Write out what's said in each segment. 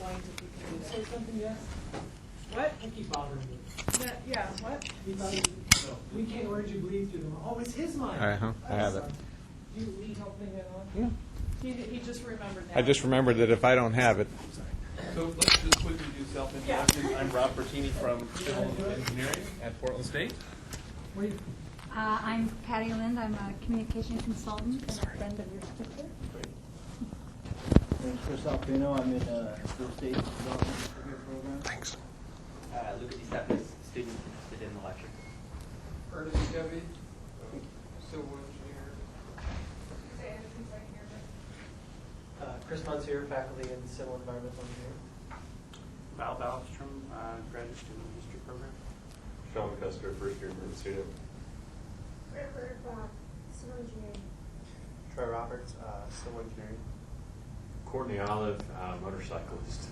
point if you can do that. Say something, yes? What? I keep bothering you. Yeah, what? We can't word you breathe through them. Oh, it's his mic. I have it. Do you help me that on? Yeah. He just remembered now. I just remembered that if I don't have it. So let's just quickly do self-introductions. I'm Rob Bertini from Civil Engineering at Portland State. Where you? I'm Patty Lind. I'm a communication consultant and a friend of your sister. I'm Chris Alpino. I'm in the Real Estate Development Career Program. Thanks. Luca DiStefano, student interested in the lecture. Ernest Debbie, civil engineer. Chris Monsieur, faculty in Civil Environmental Engineering. Val Ballstrom, graduate student in history program. Sean Custer, first year emergency student. Civil engineering. Troy Roberts, Civil Engineering. Courtney Olive, motorcyclist.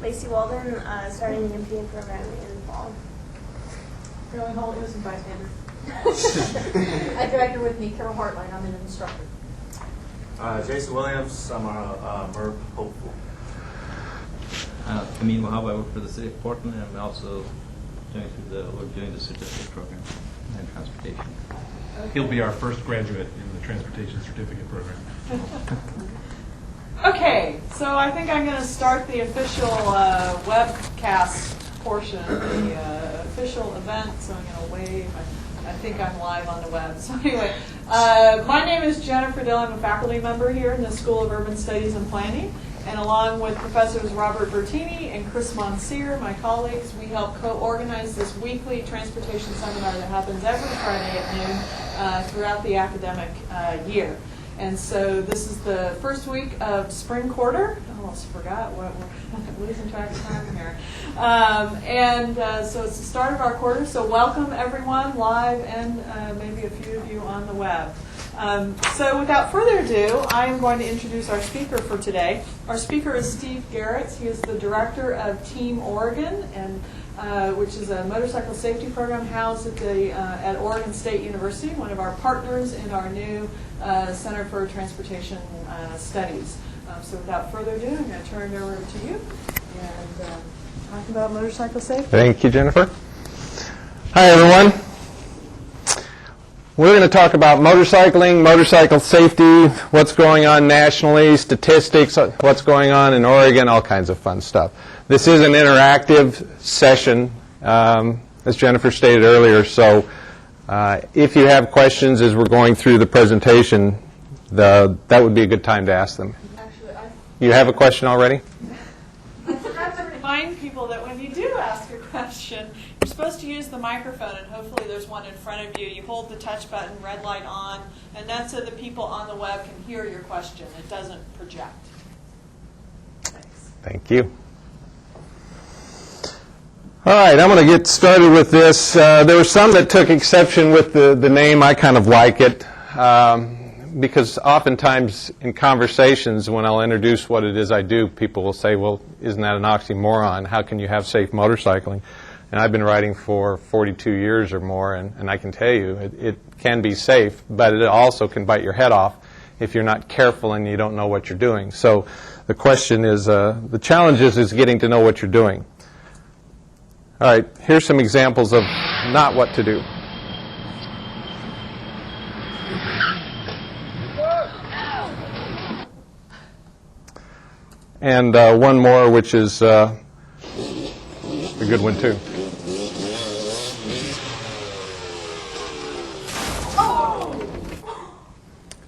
Lacey Walden, starting the MPA program in fall. Carolyn Holt, innocent bystander. I drag her with me, Carol Hartline. I'm an instructor. Jason Williams, I'm a MERP hopeful. Amin Wahab, I work for the City of Portland, and I'm also doing the certificate program in transportation. He'll be our first graduate in the transportation certificate program. Okay, so I think I'm going to start the official webcast portion, the official event. So I'm going to wave. I think I'm live on the web. So anyway, my name is Jennifer Dill. I'm a faculty member here in the School of Urban Studies and Planning. And along with Professors Robert Bertini and Chris Monsieur, my colleagues, we help co-organize this weekly transportation seminar that happens every Friday at noon throughout the academic year. And so this is the first week of spring quarter. I almost forgot we're losing track of time here. So it's the start of our quarter. So welcome everyone live and maybe a few of you on the web. So without further ado, I am going to introduce our speaker for today. Our speaker is Steve Garets. He is the director of Team Oregon, and which is a motorcycle safety program housed at Oregon State University, one of our partners in our new Center for Transportation Studies. So without further ado, I'm going to turn it over to you and talk about motorcycle safety. Thank you, Jennifer. Hi, everyone. We're going to talk about motorcycling, motorcycle safety, what's going on nationally, statistics, what's going on in Oregon, all kinds of fun stuff. This is an interactive session, as Jennifer stated earlier, so if you have questions as we're going through the presentation, that would be a good time to ask them. Actually, You have a question already? I have to remind people that when you do ask a question, you're supposed to use the microphone, and hopefully there's one in front of you. You hold the touch button, red light on, and that's so the people on the web can hear your question. It doesn't project. Thanks. Thank you. All right, I'm going to get started with this. There were some that took exception with the name. I kind of like it because oftentimes in conversations when I'll introduce what it is I do, people will say, well, isn't that an oxymoron? How can you have safe motorcycling? And I've been riding for 42 years or more, and I can tell you it can be safe, but it also can bite your head off if you're not careful and you don't know what you're doing. So the question is, the challenge is getting to know what you're doing. All right, here's some examples of not what to do. And one more, which is a good one, too.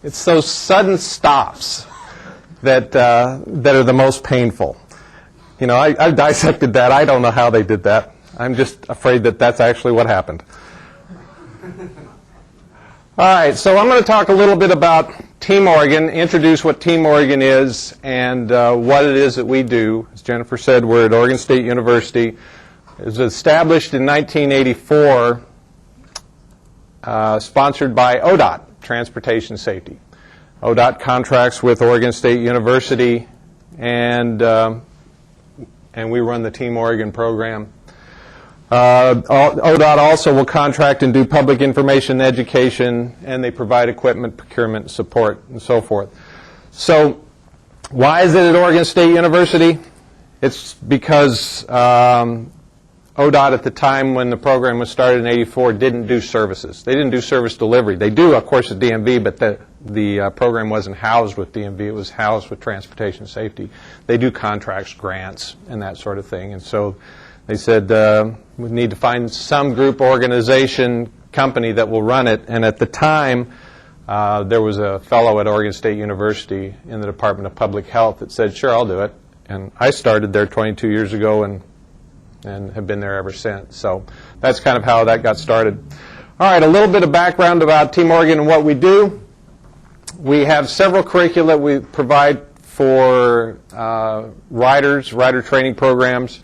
It's those sudden stops that are the most painful. You know, I've dissected that. I don't know how they did that. I'm just afraid that that's actually what happened. All right, so I'm going to talk a little bit about Team Oregon, introduce what Team Oregon is and what it is that we do. As Jennifer said, we're at Oregon State University. It was established in 1984, sponsored by ODOT, Transportation Safety. ODOT contracts with Oregon State University, and we run the Team Oregon program. ODOT also will contract and do public information education, and they provide equipment procurement support and so forth. So Why is it at Oregon State University? It's because ODOT at the time when the program was started in '84 didn't do services. They didn't do service delivery. They do, of course, at DMV, but the program wasn't housed with DMV. It was housed with transportation safety. They do contracts, grants, and that sort of thing. And so they said, we need to find some group, organization, company that will run it. And at the time, there was a fellow at Oregon State University in the Department of Public Health that said, sure, I'll do it. And I started there 22 years ago and have been there ever since. So that's kind of how that got started. All right, a little bit of background about Team Oregon and what we do. We have several curricula we provide for riders, rider training programs.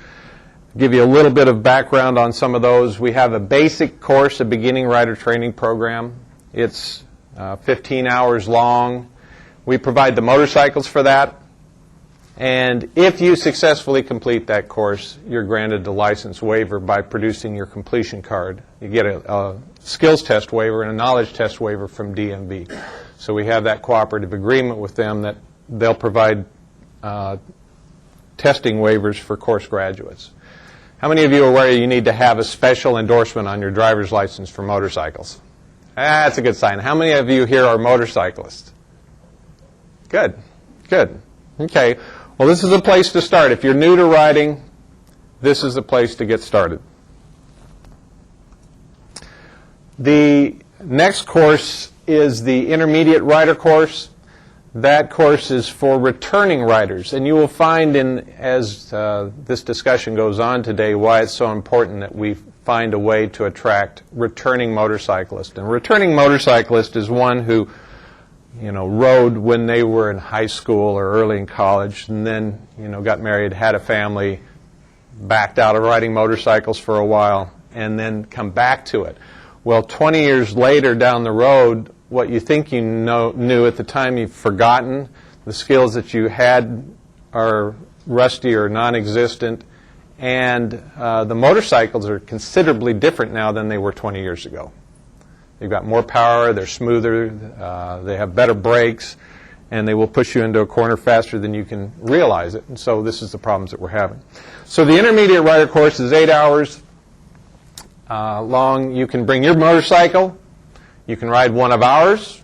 Give you a little bit of background on some of those. We have a basic course, a beginning rider training program. It's 15 hours long. We provide the motorcycles for that. And if you successfully complete that course, you're granted the license waiver by producing your completion card. You get a skills test waiver and a knowledge test waiver from DMV. So we have that cooperative agreement with them that they'll provide testing waivers for course graduates. How many of you are aware you need to have a special endorsement on your driver's license for motorcycles? That's a good sign. How many of you here are motorcyclists? Good, good. Okay. Well, this is a place to start. If you're new to riding, this is a place to get started. The next course is the intermediate rider course. That course is for returning riders. And you will find as this discussion goes on today why it's so important that we find a way to attract returning motorcyclists. And a returning motorcyclist is one who rode when they were in high school or early in college, and then, got married, had a family, backed out of riding motorcycles for a while, and then come back to it. Well, 20 years later down the road, what you think you knew at the time you've forgotten. The skills that you had are rusty or non-existent, and the motorcycles are considerably different now than they were 20 years ago. They've got more power, they're smoother, they have better brakes, and they will push you into a corner faster than you can realize it. And so this is the problems that we're having. So the intermediate rider course is 8 hours long. You can bring your motorcycle, you can ride one of ours,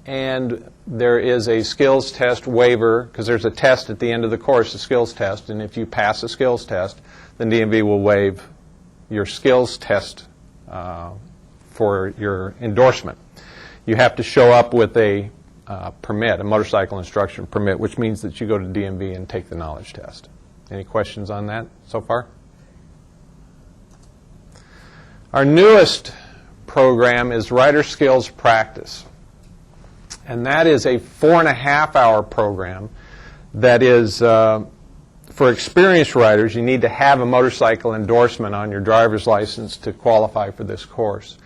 and there is a skills test waiver, because there's a test at the end of the course, a skills test, and if you pass a skills test, then DMV will waive your skills test for your endorsement. You have to show up with a permit, a motorcycle instruction permit, which means that you go to DMV and take the knowledge test. Any questions on that so far? Our newest program is Rider Skills Practice. And that is a 4.5-hour program that is for experienced riders. You need to have a motorcycle endorsement on your driver's license to qualify for this course.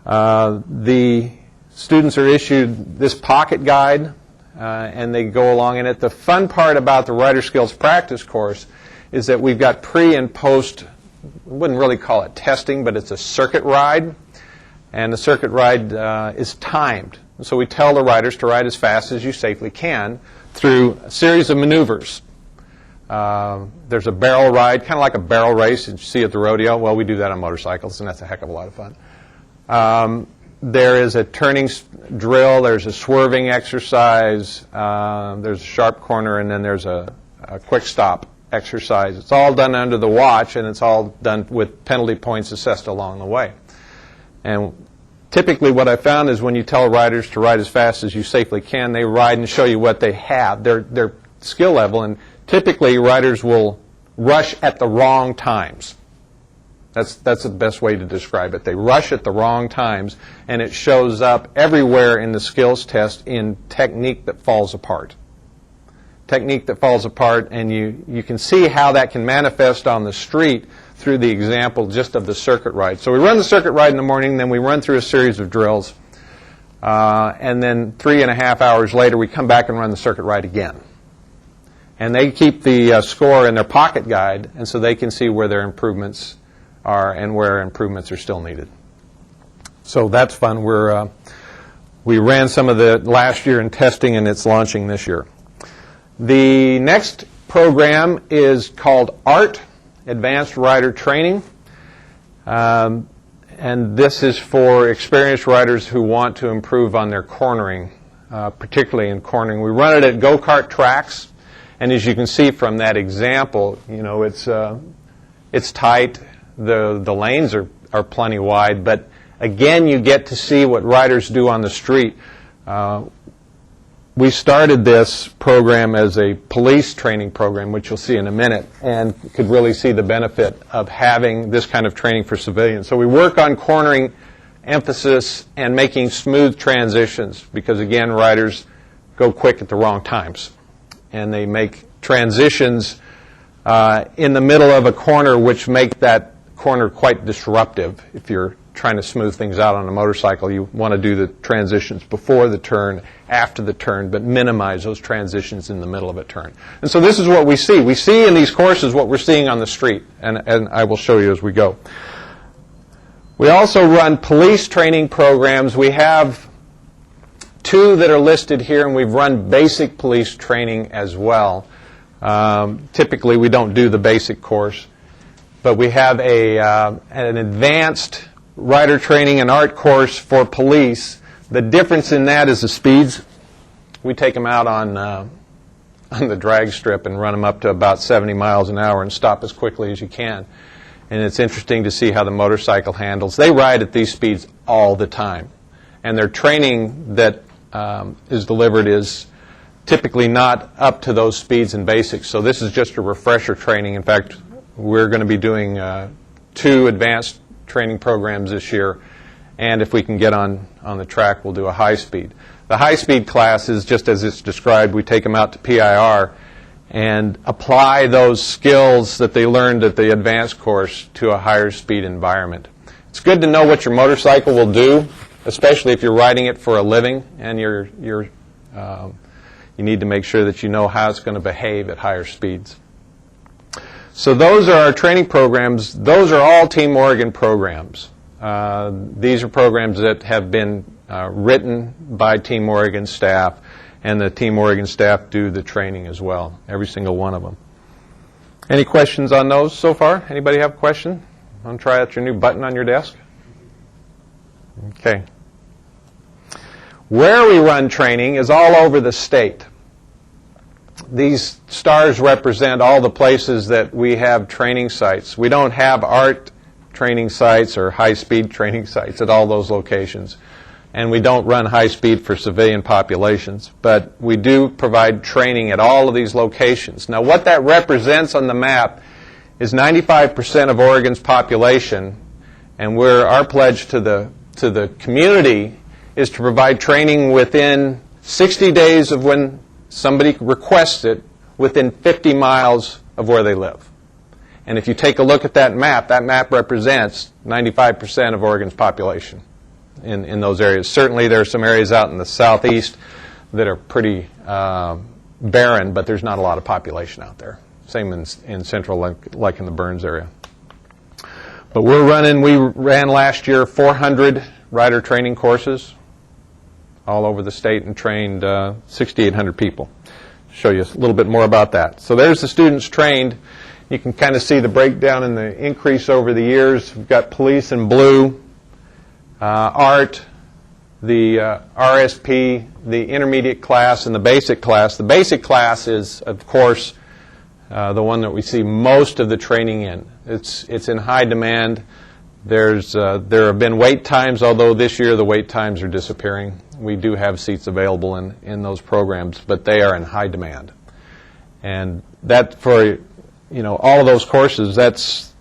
The students are issued this pocket guide, and they go along in it. The fun part about the Rider Skills Practice course is that we've got pre and post, I wouldn't really call it testing, but it's a circuit ride, and the circuit ride is timed. And so we tell the riders to ride as fast as you safely can through a series of maneuvers. There's a barrel ride, kind of like a barrel race that you see at the rodeo. Well, we do that on motorcycles, and that's a heck of a lot of fun. There is a turning drill, there's a swerving exercise, there's a sharp corner, and then there's a quick stop exercise. It's all done under the watch, and it's all done with penalty points assessed along the way. And typically what I found is when you tell riders to ride as fast as you safely can, they ride and show you what they have, their skill level, and typically riders will rush at the wrong times. That's the best way to describe it. They rush at the wrong times, and it shows up everywhere in the skills test in technique that falls apart. Technique that falls apart, and you can see how that can manifest on the street through the example just of the circuit ride. So we run the circuit ride in the morning, then we run through a series of drills, and then 3.5 hours later we come back and run the circuit ride again. And they keep the score in their pocket guide, and so they can see where their improvements are and where improvements are still needed. So that's fun. We ran some of the last year in testing, and it's launching this year. The next program is called ART, Advanced Rider Training. And this is for experienced riders who want to improve on their cornering, particularly in cornering. We run it at go-kart tracks, and as you can see from that example, you know, it's tight. The lanes are plenty wide, but again, you get to see what riders do on the street. We started this program as a police training program, which you'll see in a minute, and could really see the benefit of having this kind of training for civilians. So we work on cornering emphasis and making smooth transitions, because again, riders go quick at the wrong times, and they make transitions in the middle of a corner which make that corner quite disruptive. If you're trying to smooth things out on a motorcycle, you want to do the transitions before the turn, after the turn, but minimize those transitions in the middle of a turn. And so this is what we see. We see in these courses what we're seeing on the street, and I will show you as we go. We also run police training programs. We have 2 that are listed here, and we've run basic police training as well. Typically, we don't do the basic course, but we have an advanced rider training and art course for police. The difference in that is the speeds. We take them out on the drag strip and run them up to about 70 miles an hour and stop as quickly as you can. And it's interesting to see how the motorcycle handles. They ride at these speeds all the time. And their training that is delivered is typically not up to those speeds in basics. So this is just a refresher training. In fact, we're going to be doing 2 advanced training programs this year, and if we can get on the track, we'll do a high speed. The high speed class is just as it's described. We take them out to PIR and apply those skills that they learned at the advanced course to a higher speed environment. It's good to know what your motorcycle will do, especially if you're riding it for a living, and you need to make sure that you know how it's going to behave at higher speeds. So those are our training programs. Those are all Team Oregon programs. These are programs that have been written by Team Oregon staff, and the Team Oregon staff do the training as well, every single one of them. Any questions on those so far? Anybody have a question? Want to try out your new button on your desk? Okay. Where we run training is all over the state. These stars represent all the places that we have training sites. We don't have art training sites or high-speed training sites at all those locations. And we don't run high-speed for civilian populations. But we do provide training at all of these locations. Now, what that represents on the map is 95% of Oregon's population. And our pledge to the community is to provide training within 60 days of when somebody requests it, within 50 miles of where they live. And if you take a look at that map represents 95% of Oregon's population in those areas. Certainly there are some areas out in the southeast that are pretty barren, but there's not a lot of population out there. Same in central, like in the Burns area. But we ran last year 400 rider training courses all over the state and trained 6,800 people. Show you a little bit more about that. So there's the students trained. You can kind of see the breakdown and the increase over the years. We've got police in blue, art, the RSP, the intermediate class, and the basic class. The basic class is, of course, the one that we see most of the training in. It's in high demand. There have been wait times, although this year the wait times are disappearing. We do have seats available in those programs, but they are in high demand. And that for all of those courses, that's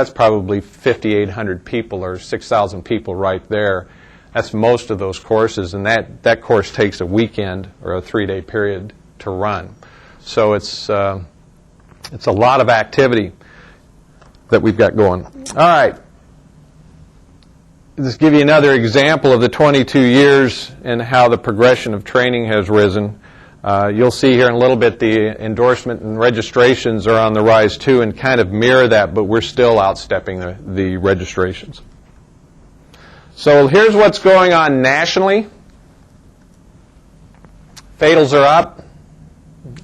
probably 5,800 people or 6,000 people right there. That's most of those courses, and that course takes a weekend or a 3-day period to run. So it's a lot of activity that we've got going. All right. Just give you another example of the 22 years and how the progression of training has risen. You'll see here in a little bit the endorsement and registrations are on the rise too, and kind of mirror that, but we're still outstepping the registrations. So here's what's going on nationally. Fatals are up.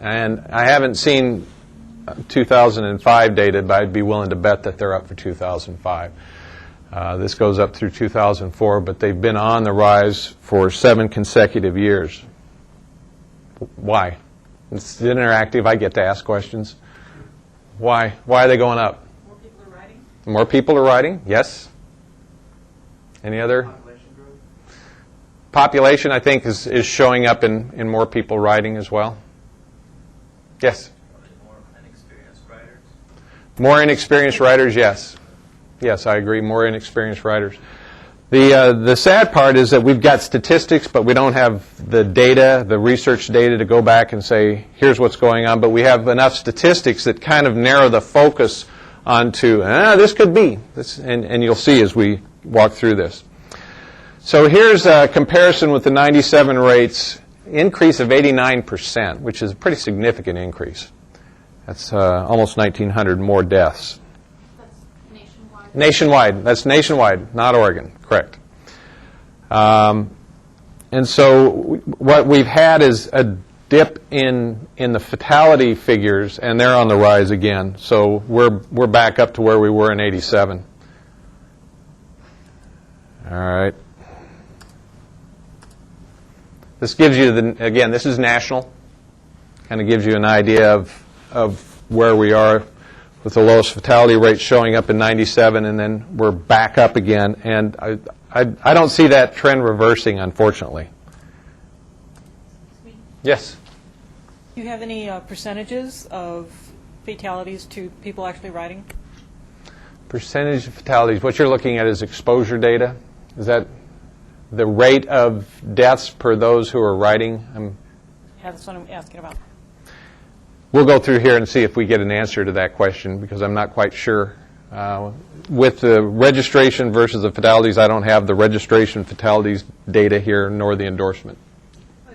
And I haven't seen 2005 data, but I'd be willing to bet that they're up for 2005. This goes up through 2004, but they've been on the rise for 7 consecutive years. Why? It's interactive. I get to ask questions. Why? Why are they going up? More people are writing? More people are writing? Yes. Any other? Population growth. Population, I think, is showing up in more people writing as well. Yes? More inexperienced writers. More inexperienced writers, yes. Yes, I agree, more inexperienced writers. The sad part is that we've got statistics, but we don't have the data, the research data to go back and say, here's what's going on. But we have enough statistics that kind of narrow the focus onto, this could be. And you'll see as we walk through this. So here's a comparison with the 97 rates, increase of 89%, which is a pretty significant increase. That's almost 1,900 more deaths. Nationwide. That's nationwide, not Oregon. Correct. And so what we've had is a dip in the fatality figures, and they're on the rise again. So we're back up to where we were in '87. All right. This gives you again. This is national. Kind of gives you an idea of where we are, with the lowest fatality rate showing up in '97, and then we're back up again. And I don't see that trend reversing, unfortunately. Yes? Do you have any percentages of fatalities to people actually writing? Percentage of fatalities. What you're looking at is exposure data. Is that the rate of deaths per those who are writing? Yeah, that's what I'm asking about. We'll go through here and see if we get an answer to that question, because I'm not quite sure. With the registration versus the fatalities, I don't have the registration fatalities data here, nor the endorsement.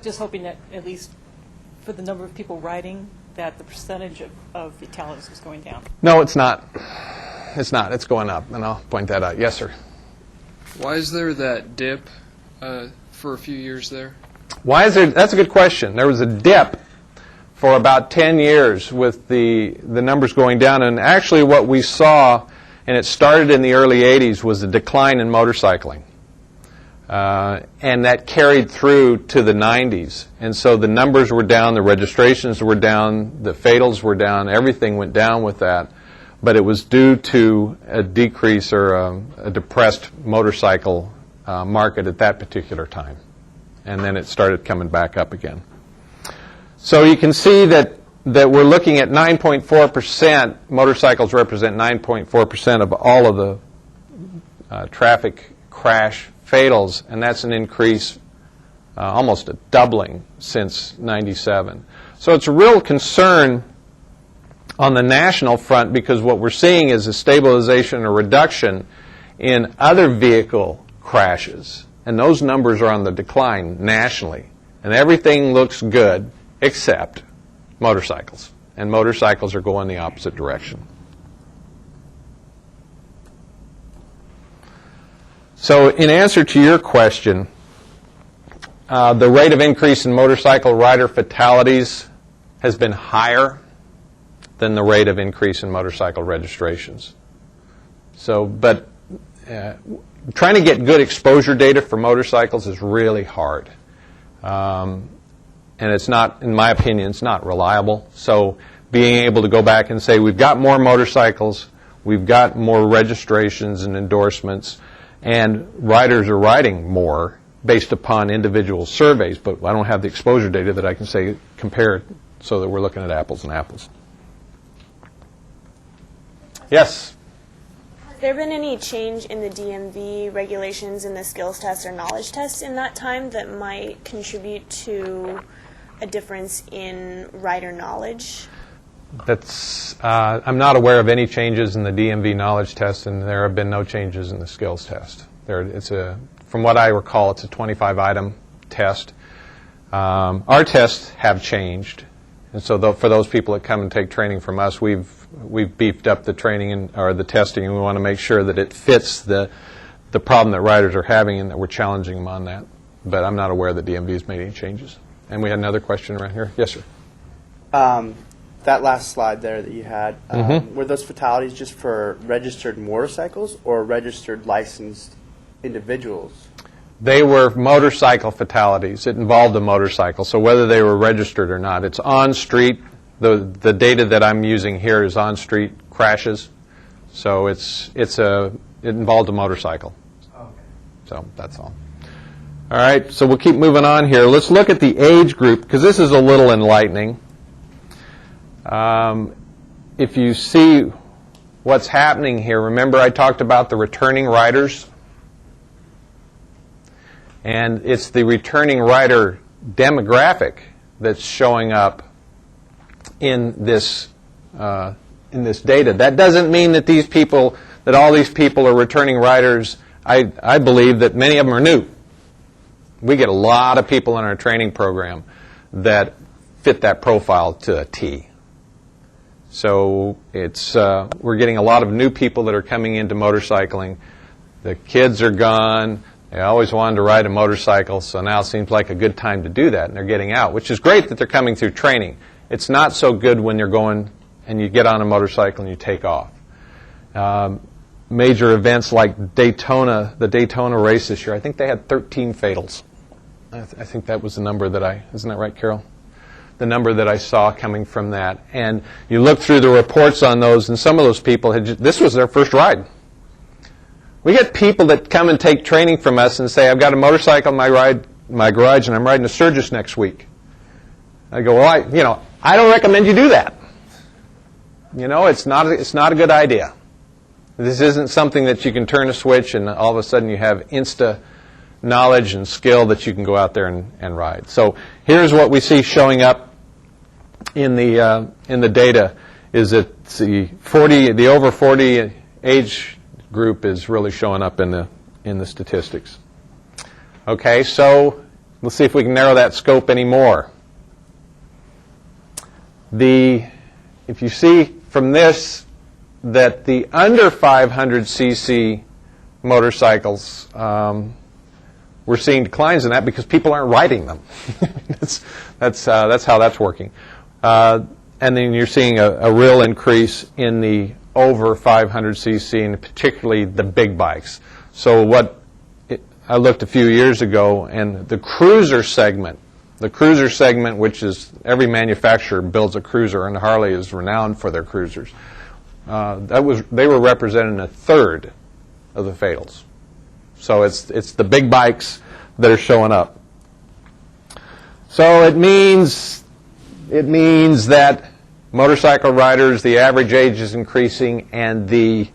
Just hoping that at least for the number of people writing, that the percentage of fatalities is going down. No, it's not. It's not. It's going up, and I'll point that out. Yes, sir. Why is there that dip for a few years there? Why is there? That's a good question. There was a dip for about 10 years with the numbers going down. And actually what we saw, and it started in the early 80s, was a decline in motorcycling. And that carried through to the 90s. And so the numbers were down, the registrations were down, the fatals were down, everything went down with that. But it was due to a decrease or a depressed motorcycle market at that particular time. And then it started coming back up again. So you can see that we're looking at 9.4%. Motorcycles represent 9.4% of all of the traffic crash fatals, and that's an increase, almost a doubling since '97. So it's a real concern on the national front, because what we're seeing is a stabilization or reduction in other vehicle crashes, and those numbers are on the decline nationally. And everything looks good except motorcycles. And motorcycles are going the opposite direction. So in answer to your question, the rate of increase in motorcycle rider fatalities has been higher than the rate of increase in motorcycle registrations. So, but trying to get good exposure data for motorcycles is really hard. And it's not, in my opinion, it's not reliable. So being able to go back and say, we've got more motorcycles, we've got more registrations and endorsements, and riders are riding more based upon individual surveys, but I don't have the exposure data that I can say compare it so that we're looking at apples and apples. Yes? Has there been any change in the DMV regulations in the skills test or knowledge test in that time that might contribute to a difference in rider knowledge? I'm not aware of any changes in the DMV knowledge test, and there have been no changes in the skills test. From what I recall, it's a 25-item test. Our tests have changed, and so for those people that come and take training from us, we've beefed up the training or the testing, and we want to make sure that it fits the problem that riders are having, and that we're challenging them on that. But I'm not aware that DMV has made any changes. And we had another question around here. Yes, sir. That last slide there that you had, were those fatalities just for registered motorcycles or registered licensed individuals? They were motorcycle fatalities. It involved a motorcycle, so whether they were registered or not. It's on-street. The data that I'm using here is on-street crashes, so it involved a motorcycle. Okay. So that's all. All right, so we'll keep moving on here. Let's look at the age group, because this is a little enlightening. If you see what's happening here, remember I talked about the returning riders? And it's the returning rider demographic that's showing up in this data. That doesn't mean that all these people are returning riders. I believe that many of them are new. We get a lot of people in our training program that fit that profile to a T. So we're getting a lot of new people that are coming into motorcycling. The kids are gone. They always wanted to ride a motorcycle, so now it seems like a good time to do that, and they're getting out, which is great that they're coming through training. It's not so good when you're going and you get on a motorcycle and you take off. Major events like Daytona, the Daytona race this year, I think they had 13 fatals. I think that was the number isn't that right, Carol? The number that I saw coming from that. And you look through the reports on those, and some of those people, this was their first ride. We get people that come and take training from us and say, I've got a motorcycle in my garage, and I'm riding a Sturgis next week. I go, well, I don't recommend you do that. It's not a good idea. This isn't something that you can turn a switch and all of a sudden you have insta knowledge and skill that you can go out there and ride. So here's what we see showing up in the data is that the over 40 age group is really showing up in the statistics. Okay, so let's see if we can narrow that scope any more. If you see from this that the under 500 cc motorcycles, we're seeing declines in that because people aren't riding them. that's how that's working. And then you're seeing a real increase in the over 500 cc and particularly the big bikes. So I looked a few years ago, and the cruiser segment, which is every manufacturer builds a cruiser, and Harley is renowned for their cruisers. They were representing a third of the fatals. So it's the big bikes that are showing up. So it means that motorcycle riders, the average age is increasing, and the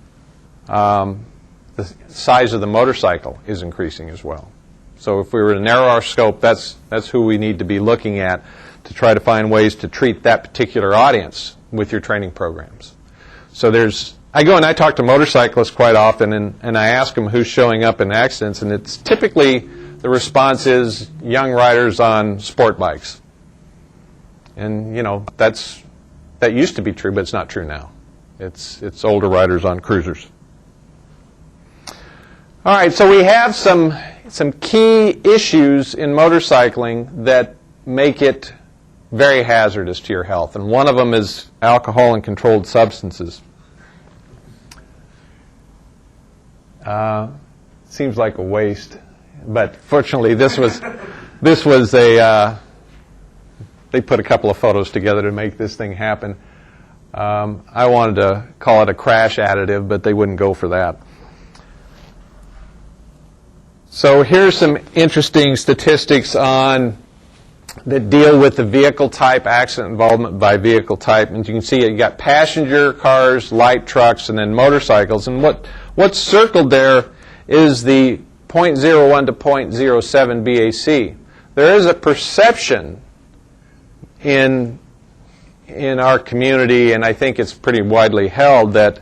size of the motorcycle is increasing as well. So if we were to narrow our scope, that's who we need to be looking at to try to find ways to treat that particular audience with your training programs. So I go and I talk to motorcyclists quite often, and I ask them who's showing up in accidents, and it's typically the response is young riders on sport bikes. And that used to be true, but it's not true now. It's older riders on cruisers. All right, so we have some key issues in motorcycling that make it very hazardous to your health, and one of them is alcohol and controlled substances. Seems like a waste, but fortunately this was they put a couple of photos together to make this thing happen. I wanted to call it a crash additive, but they wouldn't go for that. So here's some interesting statistics that deal with the vehicle type, accident involvement by vehicle type. And you can see you got passenger cars, light trucks, and then motorcycles. And what's circled there is the 0.01 to 0.07 BAC. There is a perception in our community, and I think it's pretty widely held, that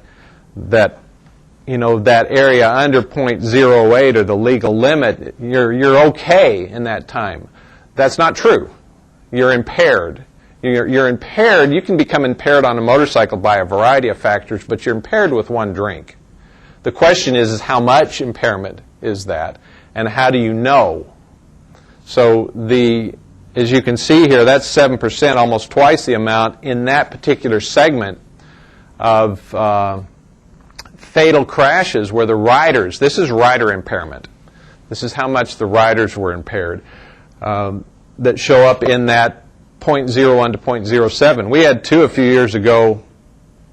area under 0.08 or the legal limit, you're okay in that time. That's not true. You're impaired. You're impaired. You can become impaired on a motorcycle by a variety of factors, but you're impaired with one drink. The question is how much impairment is that, and how do you know? So the as you can see here, that's 7%, almost twice the amount in that particular segment of fatal crashes where the riders, this is rider impairment. This is how much the riders were impaired, that show up in that 0.01 to 0.07. We had two a few years ago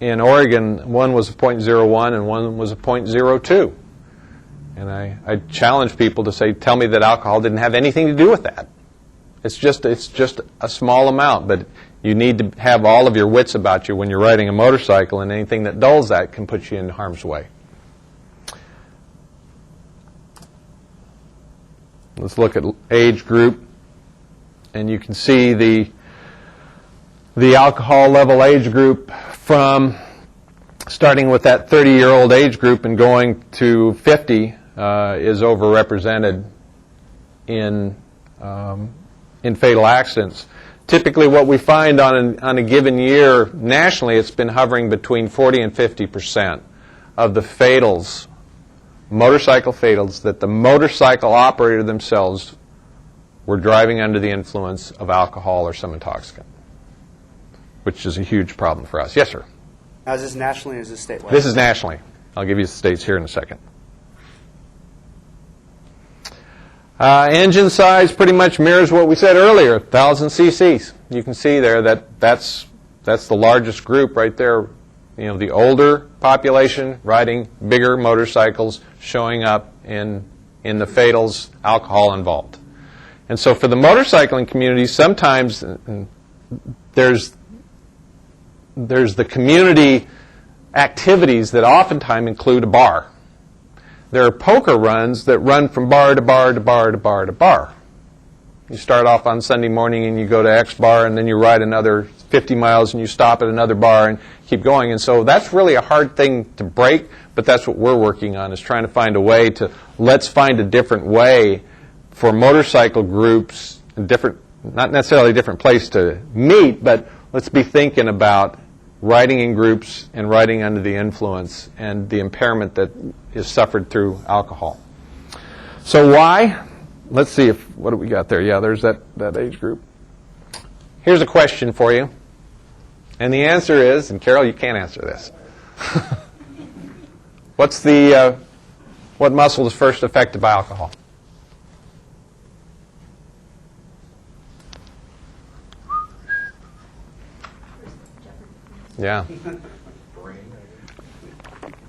in Oregon. One was a 0.01 and one was a 0.02. And I challenge people to say, tell me that alcohol didn't have anything to do with that. It's just a small amount, but you need to have all of your wits about you when you're riding a motorcycle, and anything that dulls that can put you in harm's way. Let's look at age group, and you can see the alcohol level age group from starting with that 30-year-old age group and going to 50 is overrepresented in fatal accidents. Typically what we find on a given year nationally, it's been hovering between 40 and 50% of the fatals, motorcycle fatals, that the motorcycle operator themselves were driving under the influence of alcohol or some intoxicant, which is a huge problem for us. Yes, sir? Now, is this nationally or is this statewide? This is nationally. I'll give you the states here in a second. Engine size pretty much mirrors what we said earlier, 1,000 cc's. You can see there that that's the largest group right there. You know, the older population riding bigger motorcycles, showing up in the fatals, alcohol involved. And so for the motorcycling community, sometimes there's the community activities that oftentimes include a bar. There are poker runs that run from bar to bar to bar to bar to bar. You start off on Sunday morning and you go to X bar, and then you ride another 50 miles and you stop at another bar and keep going. And so that's really a hard thing to break, but that's what we're working on, is trying to find a way to, let's find a different way for motorcycle groups, not necessarily a different place to meet, but let's be thinking about riding in groups and riding under the influence and the impairment that is suffered through alcohol. So why? Let's see what do we got there? Yeah, there's that age group. Here's a question for you. And the answer is, and Carol, you can't answer this. What muscle is first affected by alcohol? Yeah.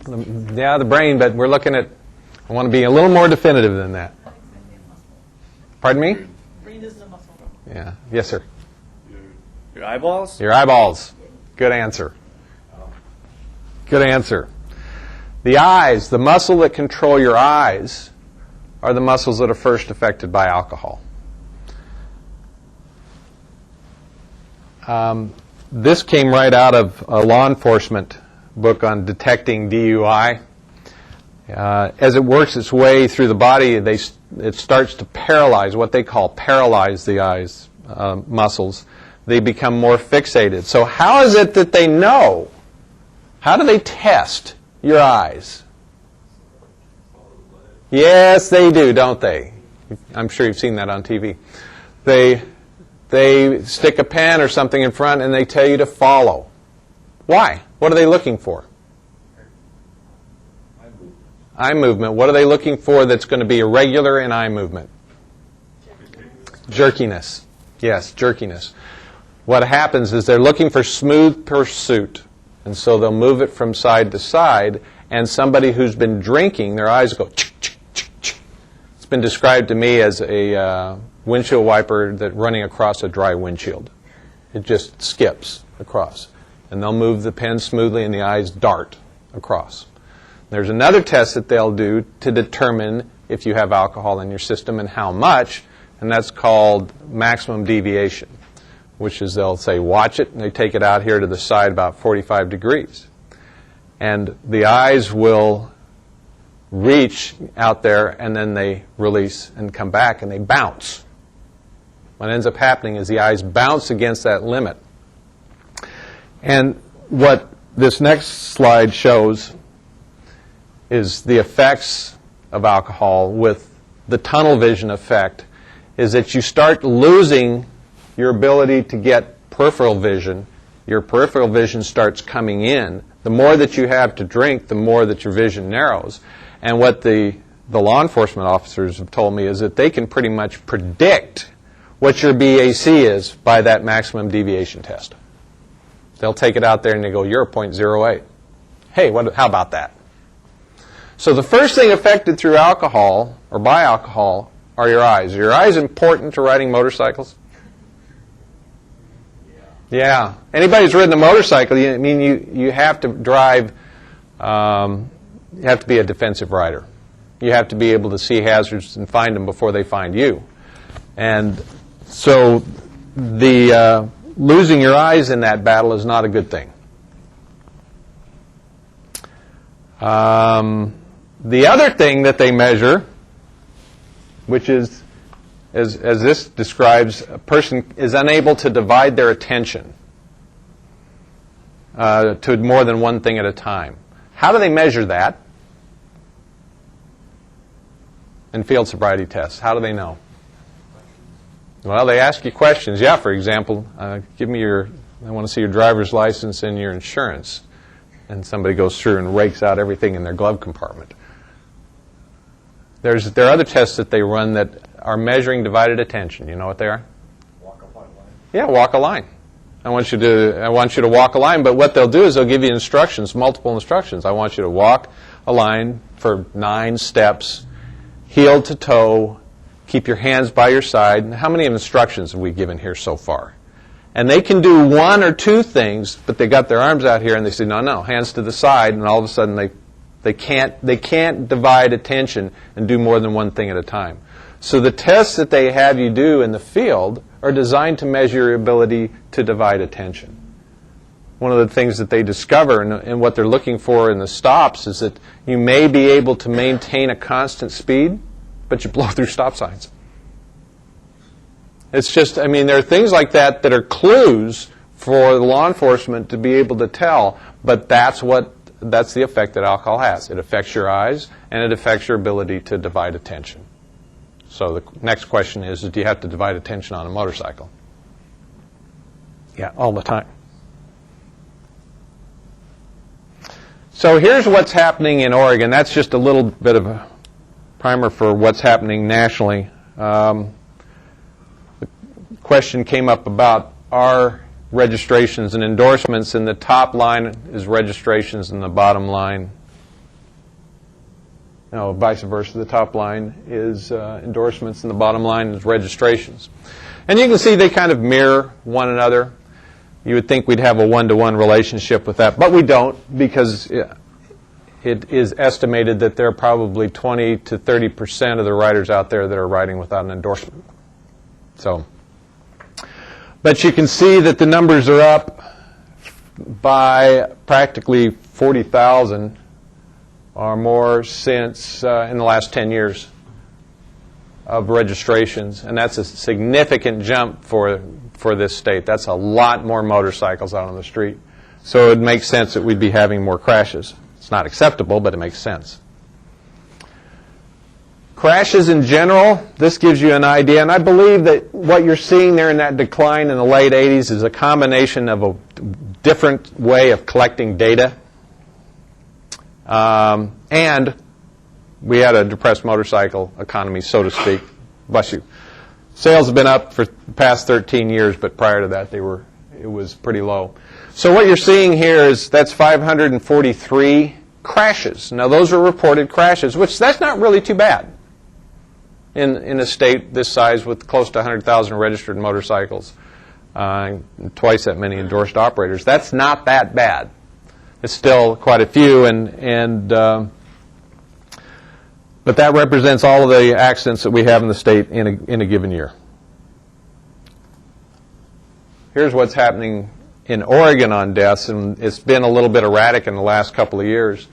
Yeah, the brain, but we're looking at, I want to be a little more definitive than that. Pardon me? Brain isn't a muscle. Yeah. Yes, sir. Your eyeballs? Your eyeballs. Good answer. Good answer. The eyes, the muscle that control your eyes, are the muscles that are first affected by alcohol. This came right out of a law enforcement book on detecting DUI. As it works its way through the body, it starts to paralyze, what they call paralyze the eyes muscles. They become more fixated. So how is it that they know? How do they test your eyes? Yes, they do, don't they? I'm sure you've seen that on TV. They stick a pen or something in front and they tell you to follow. Why? What are they looking for? Eye movement. What are they looking for that's going to be irregular in eye movement? Jerkiness. Yes, jerkiness. What happens is they're looking for smooth pursuit, and so they'll move it from side to side, and somebody who's been drinking, their eyes go ch ch ch ch. It's been described to me as a windshield wiper that running across a dry windshield. It just skips across. And they'll move the pen smoothly and the eyes dart across. There's another test that they'll do to determine if you have alcohol in your system and how much, and that's called maximum deviation, which is they'll say, watch it, and they take it out here to the side about 45 degrees. And the eyes will reach out there, and then they release and come back, and they bounce. What ends up happening is the eyes bounce against that limit. And what this next slide shows is the effects of alcohol with the tunnel vision effect, is that you start losing your ability to get peripheral vision, your peripheral vision starts coming in. The more that you have to drink, the more that your vision narrows. And what the law enforcement officers have told me is that they can pretty much predict what your BAC is by that maximum deviation test. They'll take it out there and they go, you're a .08. Hey, how about that? So the first thing affected through alcohol or by alcohol are your eyes. Are your eyes important to riding motorcycles? Yeah. Anybody who's ridden a motorcycle, you have to drive, you have to be a defensive rider. You have to be able to see hazards and find them before they find you. And so the losing your eyes in that battle is not a good thing. The other thing that they measure, which is, as this describes, a person is unable to divide their attention to more than one thing at a time. How do they measure that? In field sobriety tests, how do they know? Well, they ask you questions. Yeah, for example, give me I want to see your driver's license and your insurance. And somebody goes through and rakes out everything in their glove compartment. There are other tests that they run that are measuring divided attention. You know what they are? Walk a line. Yeah, walk a line. I want you to walk a line, but what they'll do is they'll give you instructions, multiple instructions. I want you to walk a line for 9 steps, heel to toe, keep your hands by your side. And how many instructions have we given here so far? And they can do 1 or 2 things, but they got their arms out here and they say, no, hands to the side, and all of a sudden they can't divide attention and do more than one thing at a time. So the tests that they have you do in the field are designed to measure your ability to divide attention. One of the things that they discover and what they're looking for in the stops is that you may be able to maintain a constant speed, but you blow through stop signs. It's just, there are things like that that are clues for the law enforcement to be able to tell, but that's the effect that alcohol has. It affects your eyes, and it affects your ability to divide attention. So the next question is, do you have to divide attention on a motorcycle? Yeah, all the time. So here's what's happening in Oregon. That's just a little bit of a primer for what's happening nationally. The question came up about our registrations and endorsements, and the top line is registrations and the bottom line, vice versa. The top line is endorsements and the bottom line is registrations. And you can see they kind of mirror one another. You would think we'd have a one-to-one relationship with that, but we don't, because it is estimated that there are probably 20 to 30% of the riders out there that are riding without an endorsement. But you can see that the numbers are up by practically 40,000 or more since in the last 10 years of registrations, and that's a significant jump for this state. That's a lot more motorcycles out on the street. So it makes sense that we'd be having more crashes. It's not acceptable, but it makes sense. Crashes in general, this gives you an idea, and I believe that what you're seeing there in that decline in the late 80s is a combination of a different way of collecting data, and we had a depressed motorcycle economy, so to speak. Bless you. Sales have been up for the past 13 years, but prior to that it was pretty low. So what you're seeing here is that's 543 crashes. Now those are reported crashes, which that's not really too bad in a state this size with close to 100,000 registered motorcycles, twice that many endorsed operators. That's not that bad. It's still quite a few, but that represents all of the accidents that we have in the state in a given year. Here's what's happening in Oregon on deaths, and it's been a little bit erratic in the last couple of years.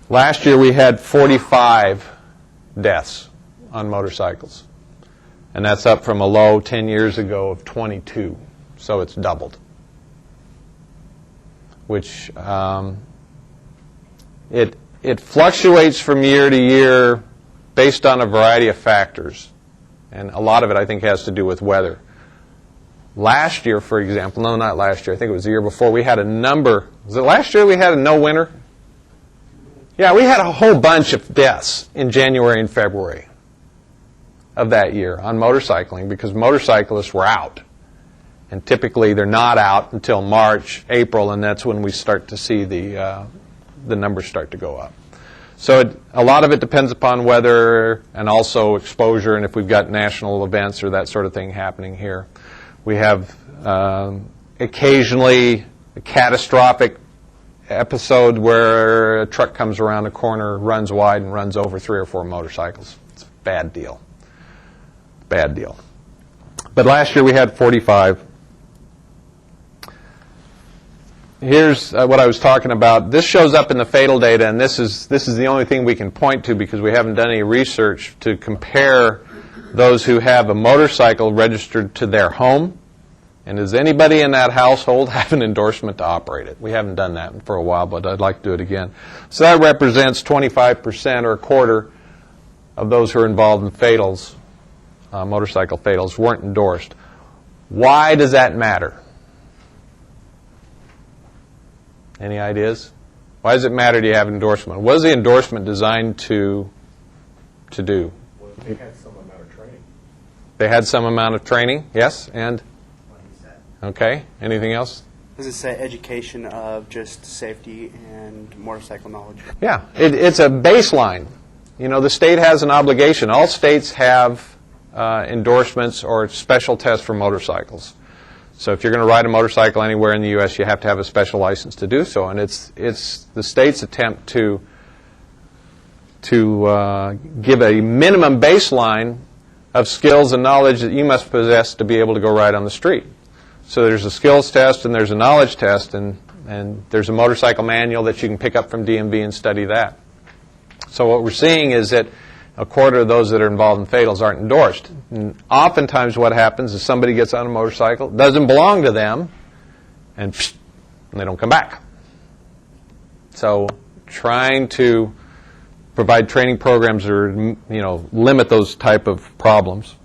Last year we had 45 deaths on motorcycles, and that's up from a low 10 years ago of 22, so it's doubled, which it fluctuates from year to year based on a variety of factors, and a lot of it I think has to do with weather. last year, for example, no, not last year, I think it was the year before, we had a number, was it last year we had a no winter? Yeah, we had a whole bunch of deaths in January and February of that year on motorcycling because motorcyclists were out. And typically they're not out until March, April, and that's when we start to see the numbers start to go up. So a lot of it depends upon weather and also exposure and if we've got national events or that sort of thing happening here. We have occasionally a catastrophic episode where a truck comes around a corner, runs wide, and runs over 3 or 4 motorcycles. It's a bad deal. Bad deal. But last year we had 45. Here's what I was talking about. This shows up in the fatal data, and this is the only thing we can point to because we haven't done any research to compare those who have a motorcycle registered to their home. And does anybody in that household have an endorsement to operate it? We haven't done that for a while, but I'd like to do it again. So that represents 25% or a quarter of those who are involved in fatals, motorcycle fatals, weren't endorsed. Why does that matter? Any ideas? Why does it matter to you have endorsement? What is the endorsement designed to do? Well, they had some amount of training. They had some amount of training, yes, and? Okay, anything else? Does it say education of just safety and motorcycle knowledge? Yeah, it's a baseline. You know, the state has an obligation. All states have endorsements or special tests for motorcycles. So if you're going to ride a motorcycle anywhere in the U.S., you have to have a special license to do so. And it's the state's attempt to give a minimum baseline of skills and knowledge that you must possess to be able to go ride on the street. So there's a skills test and there's a knowledge test, and there's a motorcycle manual that you can pick up from DMV and study that. So what we're seeing is that a quarter of those that are involved in fatals aren't endorsed. And oftentimes what happens is somebody gets on a motorcycle, doesn't belong to them, and they don't come back. So trying to provide training programs or limit those type of problems.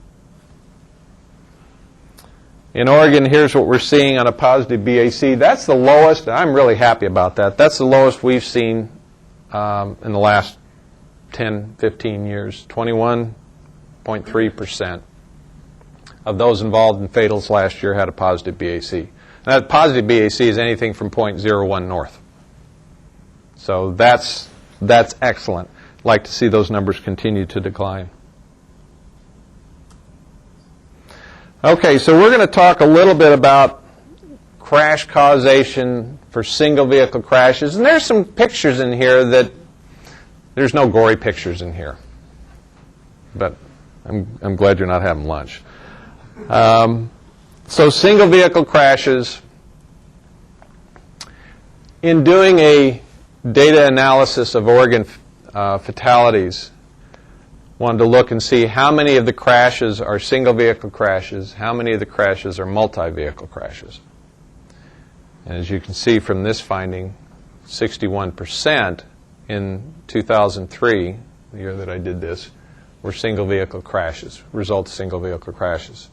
In Oregon, here's what we're seeing on a positive BAC. That's the lowest, and I'm really happy about that. That's the lowest we've seen in the last 10, 15 years, 21.3% of those involved in fatals last year had a positive BAC. And that positive BAC is anything from 0.01 north. So that's excellent. I'd like to see those numbers continue to decline. Okay, so we're going to talk a little bit about crash causation for single vehicle crashes. And there's some pictures in here that there's no gory pictures in here. But I'm glad you're not having lunch. So single vehicle crashes. In doing a data analysis of Oregon fatalities, wanted to look and see how many of the crashes are single vehicle crashes, how many of the crashes are multi-vehicle crashes. And as you can see from this finding, 61% in 2003, the year that I did this, were single vehicle crashes, result of single vehicle crashes.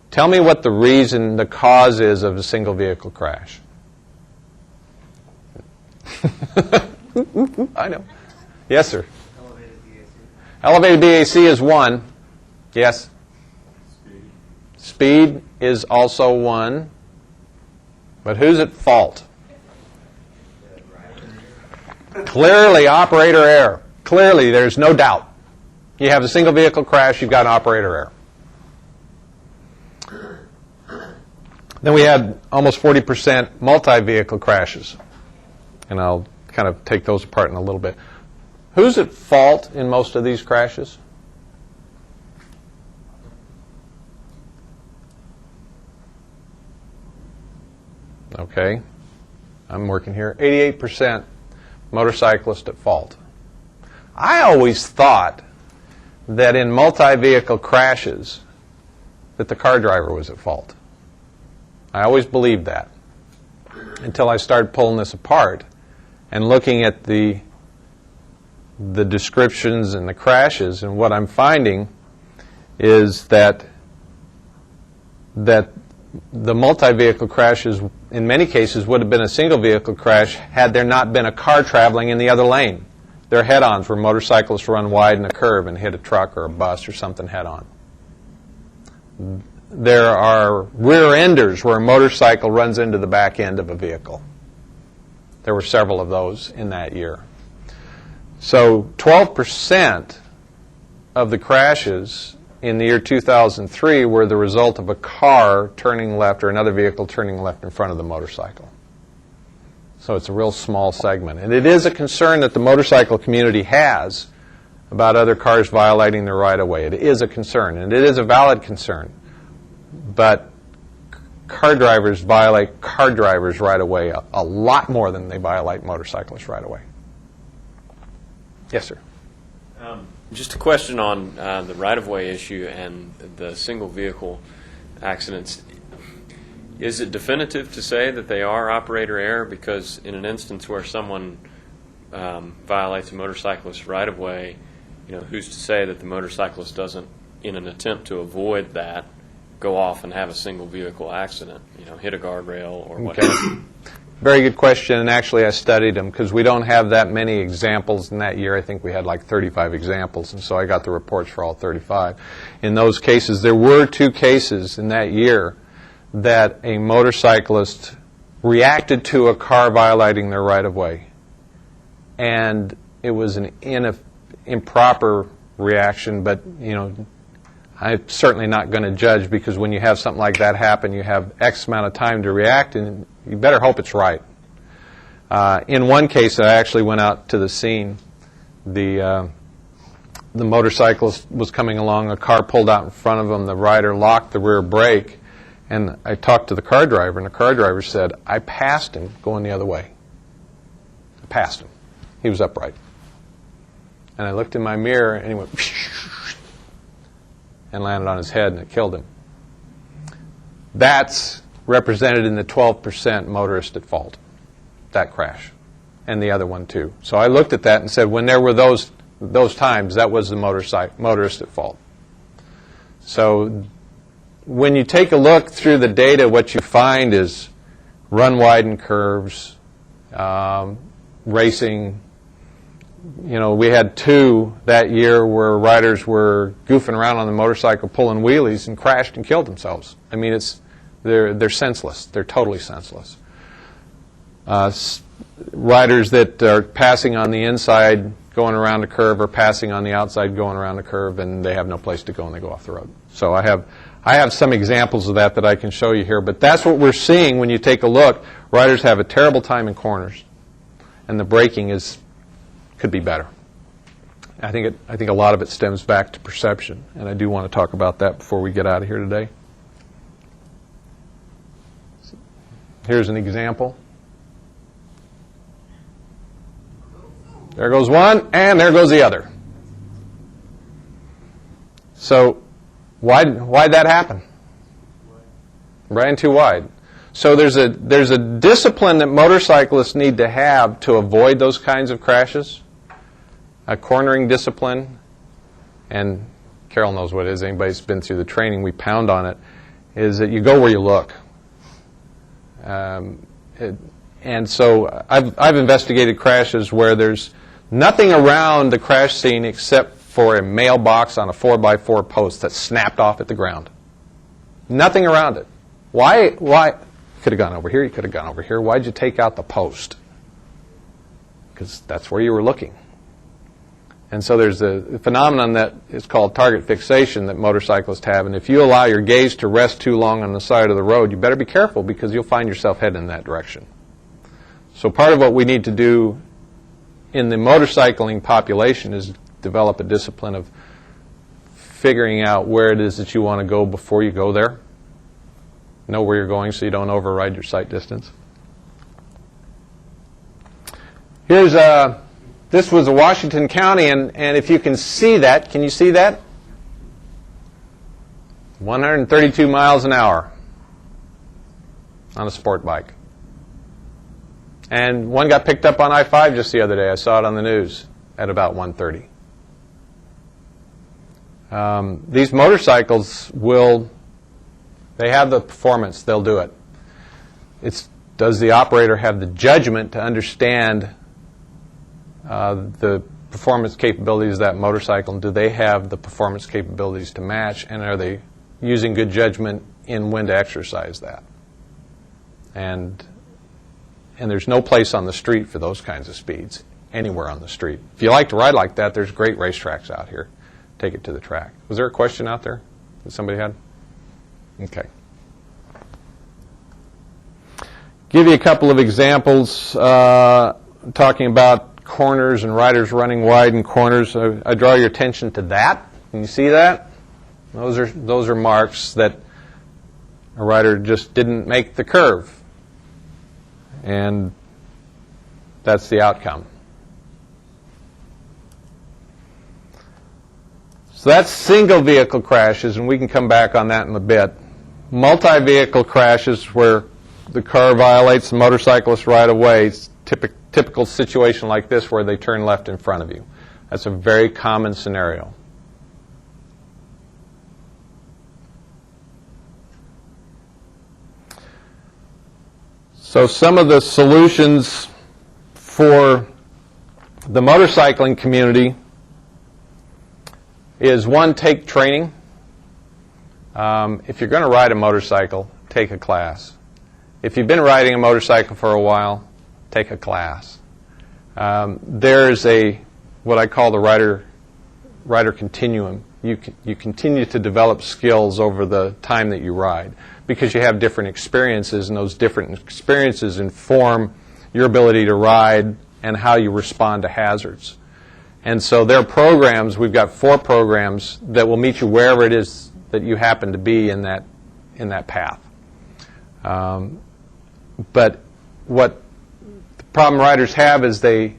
Tell me what the reason, the cause is of a single vehicle crash. I know. Yes, sir. Elevated BAC is one. Yes? Speed is also one. But who's at fault? Clearly, operator error. Clearly, there's no doubt. You have a single vehicle crash, you've got an operator error. Then we had almost 40% multi-vehicle crashes. And I'll kind of take those apart in a little bit. Who's at fault in most of these crashes? Okay. I'm working here. 88% motorcyclist at fault. I always thought that in multi-vehicle crashes that the car driver was at fault. I always believed that until I started pulling this apart and looking at the descriptions and the crashes, and what I'm finding is that that the multi-vehicle crashes, in many cases, would have been a single-vehicle crash had there not been a car traveling in the other lane. They're head-ons where motorcyclists run wide in a curve and hit a truck or a bus or something head-on. There are rear-enders where a motorcycle runs into the back end of a vehicle. There were several of those in that year. So 12% of the crashes in the year 2003 were the result of a car turning left or another vehicle turning left in front of the motorcycle. So it's a real small segment. And it is a concern that the motorcycle community has about other cars violating their right-of-way. It is a concern, and it is a valid concern. But car drivers violate car drivers right-of-way a lot more than they violate motorcyclists right-of-way. Yes, sir. Just a question on the right-of-way issue and the single vehicle accidents. Is it definitive to say that they are operator error? Because in an instance where someone violates a motorcyclist right-of-way, who's to say that the motorcyclist doesn't, in an attempt to avoid that, go off and have a single vehicle accident, hit a guardrail or whatever? Okay. Very good question, and actually I studied them because we don't have that many examples in that year. I think we had like 35 examples, and so I got the reports for all 35. In those cases, there were 2 cases in that year that a motorcyclist reacted to a car violating their right-of-way, and it was an improper reaction, but I'm certainly not going to judge, because when you have something like that happen, you have X amount of time to react, and you better hope it's right. In one case, I actually went out to the scene. The motorcyclist was coming along. A car pulled out in front of him. The rider locked the rear brake, and I talked to the car driver, and the car driver said, I passed him going the other way. I passed him. He was upright. And I looked in my mirror, and he went and landed on his head, and it killed him. That's represented in the 12% motorist at fault, that crash, and the other one too. So I looked at that and said, when there were those times, that was the motorist at fault. So when you take a look through the data, what you find is run wide in curves, racing. We had 2 that year where riders were goofing around on the motorcycle, pulling wheelies, and crashed and killed themselves. I mean, they're senseless. They're totally senseless. Riders that are passing on the inside, going around a curve, or passing on the outside, going around a curve, and they have no place to go, and they go off the road. So I have some examples of that I can show you here. But that's what we're seeing when you take a look. Riders have a terrible time in corners, and the braking could be better. I think a lot of it stems back to perception, and I do want to talk about that before we get out of here today. Here's an example. There goes one, and there goes the other. So why'd that happen? Ran too wide. So there's a discipline that motorcyclists need to have to avoid those kinds of crashes. A cornering discipline, and Carol knows what it is. Anybody's been through the training, we pound on it, is that you go where you look. And so I've investigated crashes where there's nothing around the crash scene except for a mailbox on a 4x4 post that's snapped off at the ground. Nothing around it. Why? You could have gone over here, you could have gone over here. Why'd you take out the post? Because that's where you were looking. And so there's a phenomenon that is called target fixation that motorcyclists have. And if you allow your gaze to rest too long on the side of the road, you better be careful, because you'll find yourself heading in that direction. So part of what we need to do in the motorcycling population is develop a discipline of figuring out where it is that you want to go before you go there. Know where you're going so you don't override your sight distance. Here's this was Washington County, and if you can see that, can you see that? 132 miles an hour on a sport bike. And one got picked up on I-5 just the other day. I saw it on the news at about 130. These motorcycles will They have the performance. They'll do it. Does the operator have the judgment to understand the performance capabilities of that motorcycle, and do they have the performance capabilities to match, and are they using good judgment in when to exercise that? And there's no place on the street for those kinds of speeds, anywhere on the street. If you like to ride like that, there's great racetracks out here. Take it to the track. Was there a question out there that somebody had? Okay. Give you a couple of examples talking about corners and riders running wide in corners. I draw your attention to that. Can you see that? Those are marks that a rider just didn't make the curve. And that's the outcome. So that's single vehicle crashes, and we can come back on that in a bit. Multi-vehicle crashes where the car violates the motorcyclist right away. It's typical situation like this where they turn left in front of you. That's a very common scenario. So some of the solutions for the motorcycling community is, one, take training. If you're going to ride a motorcycle, take a class. If you've been riding a motorcycle for a while, take a class. There's what I call the rider continuum. You continue to develop skills over the time that you ride because you have different experiences, and those different experiences inform your ability to ride and how you respond to hazards. And so there are programs, we've got 4 programs that will meet you wherever it is that you happen to be in that path. But what the problem riders have is they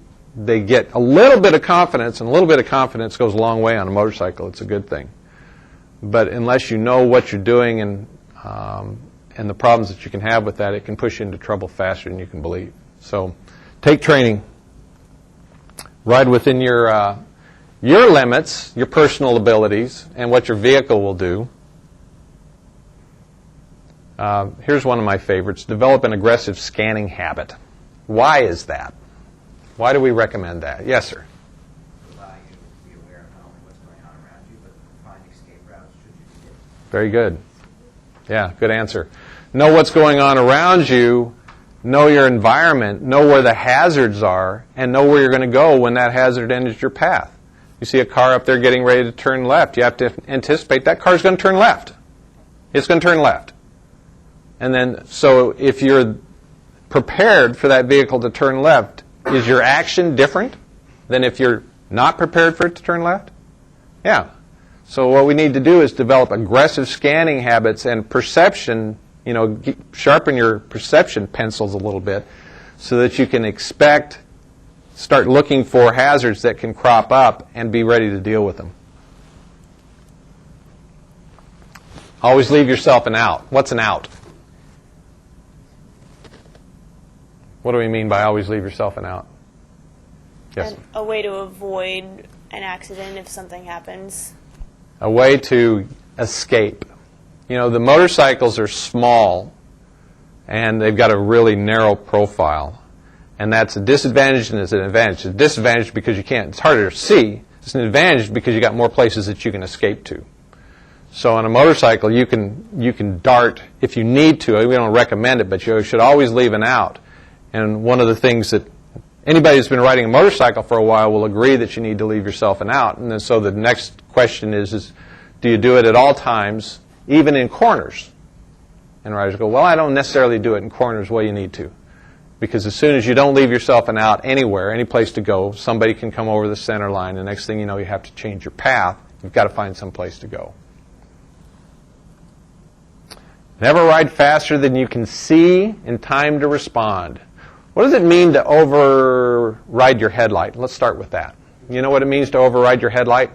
get a little bit of confidence, and a little bit of confidence goes a long way on a motorcycle. It's a good thing. But unless you know what you're doing and the problems that you can have with that, it can push you into trouble faster than you can believe. So take training. Ride within your limits, your personal abilities, and what your vehicle will do. Here's one of my favorites. Develop an aggressive scanning habit. Why is that? Why do we recommend that? Yes, sir. Allow you to be aware of not only what's going on around you, but find escape routes should you need it. Very good. Yeah, good answer. Know what's going on around you, know your environment, know where the hazards are, and know where you're going to go when that hazard enters your path. You see a car up there getting ready to turn left. You have to anticipate that car's going to turn left. It's going to turn left. And then, so if you're prepared for that vehicle to turn left, is your action different than if you're not prepared for it to turn left? Yeah. So what we need to do is develop aggressive scanning habits and perception, sharpen your perception pencils a little bit so that you can start looking for hazards that can crop up and be ready to deal with them. Always leave yourself an out. What's an out? What do we mean by always leave yourself an out? Yes? A way to avoid an accident if something happens. A way to escape. The motorcycles are small, and they've got a really narrow profile. And that's a disadvantage and it's an advantage. It's a disadvantage because it's harder to see. It's an advantage because you got more places that you can escape to. So on a motorcycle, you can dart if you need to. We don't recommend it, but you should always leave an out. And one of the things that anybody who's been riding a motorcycle for a while will agree that you need to leave yourself an out. And then, so the next question is do you do it at all times, even in corners? And riders go, well, I don't necessarily do it in corners. Well, you need to. Because as soon as you don't leave yourself an out anywhere, any place to go, somebody can come over the center line. The next thing you know, you have to change your path. You've got to find some place to go. Never ride faster than you can see in time to respond. What does it mean to override your headlight? Let's start with that. You know what it means to override your headlight?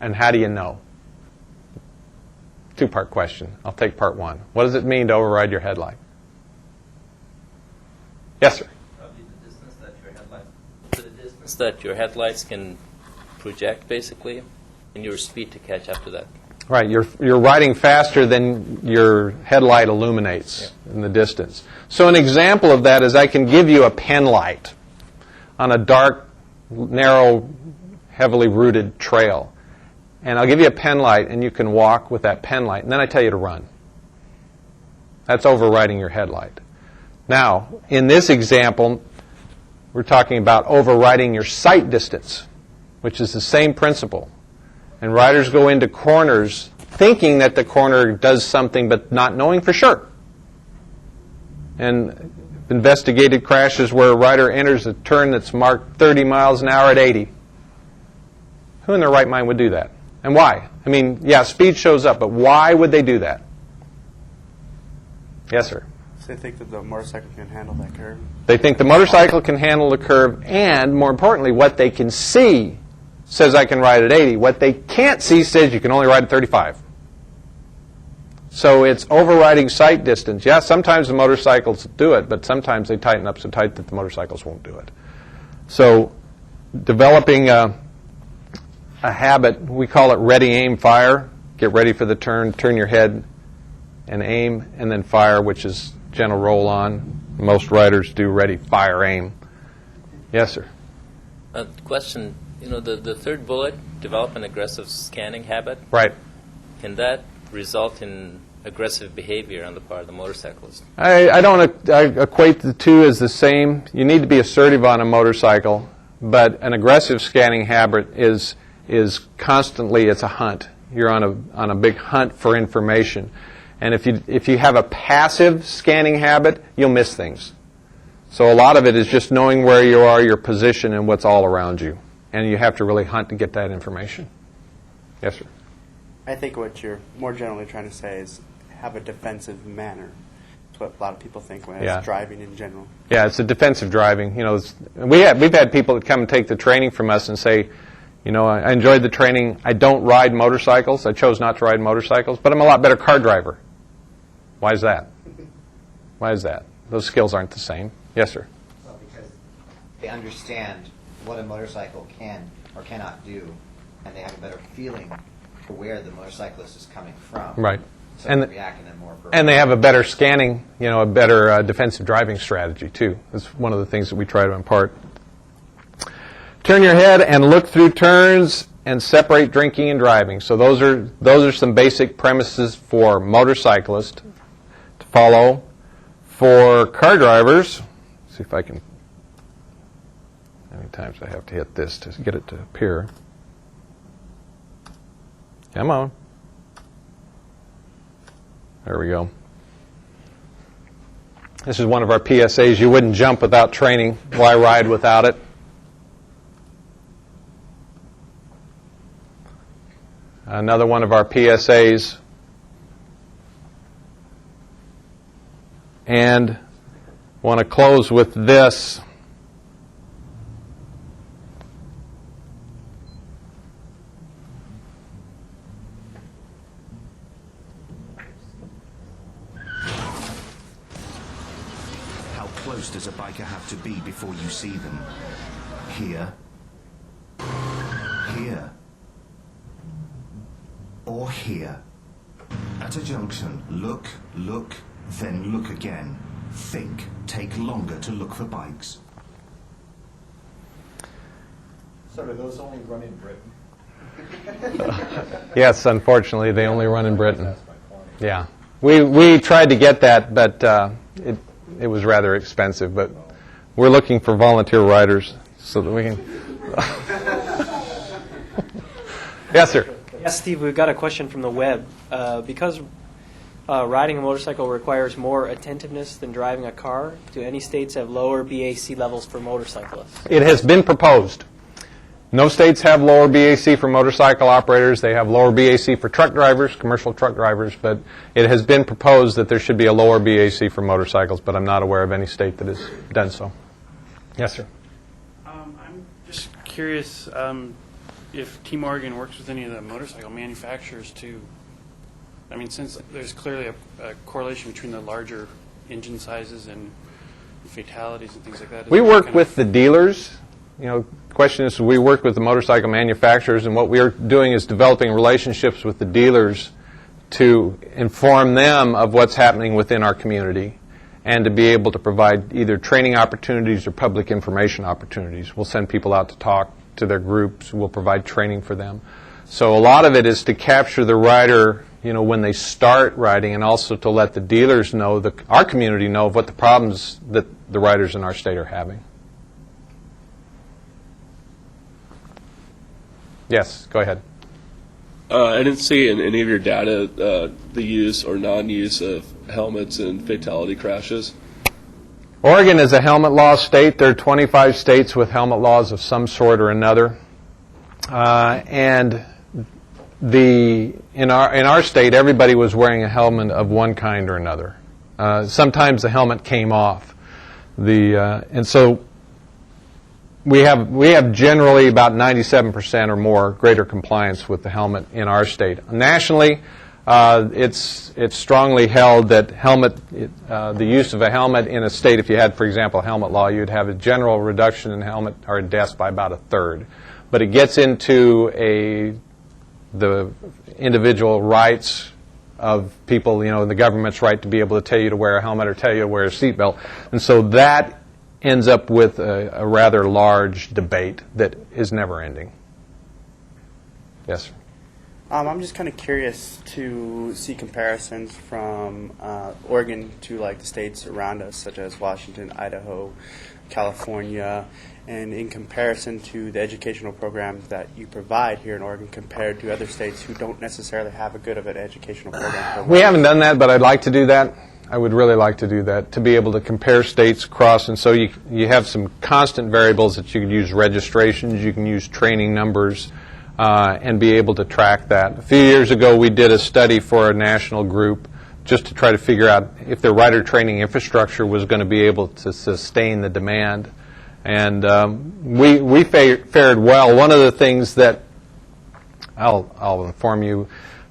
And how do you know? 2-part question. I'll take part 1. What does it mean to override your headlight? Yes, sir. Probably the distance that your headlights can project, basically, and your speed to catch up to that. Right, you're riding faster than your headlight illuminates in the distance. So an example of that is I can give you a pen light on a dark, narrow, heavily rooted trail. And I'll give you a pen light, and you can walk with that pen light, and then I tell you to run. That's overriding your headlight. Now, in this example, we're talking about overriding your sight distance, which is the same principle. And riders go into corners thinking that the corner does something but not knowing for sure. And investigated crashes where a rider enters a turn that's marked 30 miles an hour at 80. Who in their right mind would do that? And why? I mean, yeah, speed shows up, but why would they do that? Yes, sir. So they think that the motorcycle can handle that curve? They think the motorcycle can handle the curve, and more importantly, what they can see says I can ride at 80. What they can't see says you can only ride at 35. So it's overriding sight distance. Yeah, sometimes the motorcycles do it, but sometimes they tighten up so tight that the motorcycles won't do it. So developing a habit, we call it ready, aim, fire. Get ready for the turn, turn your head and aim, and then fire, which is gentle roll on. Most riders do ready, fire, aim. Yes, sir. Question, the third bullet, develop an aggressive scanning habit. Right. Can that result in aggressive behavior on the part of the motorcyclist? I don't equate the two as the same. You need to be assertive on a motorcycle, but an aggressive scanning habit is constantly, it's a hunt. You're on a big hunt for information. And if you have a passive scanning habit, you'll miss things. So a lot of it is just knowing where you are, your position, and what's all around you. And you have to really hunt to get that information. Yes, sir. I think what you're more generally trying to say is have a defensive manner. That's what a lot of people think when it's driving in general. Yeah, it's a defensive driving. We've had people that come and take the training from us and say, I enjoyed the training. I don't ride motorcycles. I chose not to ride motorcycles, but I'm a lot better car driver. Why is that? Why is that? Those skills aren't the same. Yes, sir. Well, because they understand what a motorcycle can or cannot do, and they have a better feeling for where the motorcyclist is coming from. Right. So And they react in a more appropriate and they have a better scanning, a better defensive driving strategy, too. That's one of the things that we try to impart. Turn your head and look through turns and separate drinking and driving. So those are some basic premises for motorcyclists to follow. For car drivers, see if I can, how many times I have to hit this to get it to appear. Come on. There we go. This is one of our PSAs. You wouldn't jump without training. Why ride without it? Another one of our PSAs. And I want to close with this. How close does a biker have to be before you see them? Here. Here. Or here. At a junction, look, then look again. Think. Take longer to look for bikes. So do those only run in Britain? Yes, unfortunately, they only run in Britain. Yeah. We tried to get that, but it was rather expensive. But we're looking for volunteer riders so that we can... Yes, sir. Yes, Steve, we've got a question from the web. Because riding a motorcycle requires more attentiveness than driving a car, do any states have lower BAC levels for motorcyclists? It has been proposed. No states have lower BAC for motorcycle operators. They have lower BAC for truck drivers, commercial truck drivers, but it has been proposed that there should be a lower BAC for motorcycles, but I'm not aware of any state that has done so. Yes, sir. I'm just curious if Team Oregon works with any of the motorcycle manufacturers to, since there's clearly a correlation between the larger engine sizes and fatalities and things like that. We work with the dealers the question is, we work with the motorcycle manufacturers, and what we're doing is developing relationships with the dealers to inform them of what's happening within our community and to be able to provide either training opportunities or public information opportunities. We'll send people out to talk to their groups. We'll provide training for them. So a lot of it is to capture the rider, when they start riding, and also to let the dealers know, our community know of what the problems that the riders in our state are having. Yes, go ahead. I didn't see in any of your data the use or non-use of helmets in fatality crashes. Oregon is a helmet law state. There are 25 states with helmet laws of some sort or another. And in our state, everybody was wearing a helmet of one kind or another. Sometimes the helmet came off. And so we have generally about 97% or more greater compliance with the helmet in our state. Nationally, it's strongly held that the use of a helmet in a state, if you had, for example, a helmet law, you'd have a general reduction in helmet or in deaths by about a third. But it gets into the individual rights of people, the government's right to be able to tell you to wear a helmet or tell you to wear a seatbelt. And so that ends up with a rather large debate that is never ending. Yes, sir. I'm just kind of curious to see comparisons from Oregon to like the states around us, such as Washington, Idaho, California, and in comparison to the educational programs that you provide here in Oregon compared to other states who don't necessarily have a good of an educational program. We haven't done that, but I'd like to do that. I would really like to do that, to be able to compare states across, and so you have some constant variables that you can use: registrations, you can use training numbers, and be able to track that. A few years ago, we did a study for a national group just to try to figure out if their rider training infrastructure was going to be able to sustain the demand. And we fared well. One of the things that I'll inform you,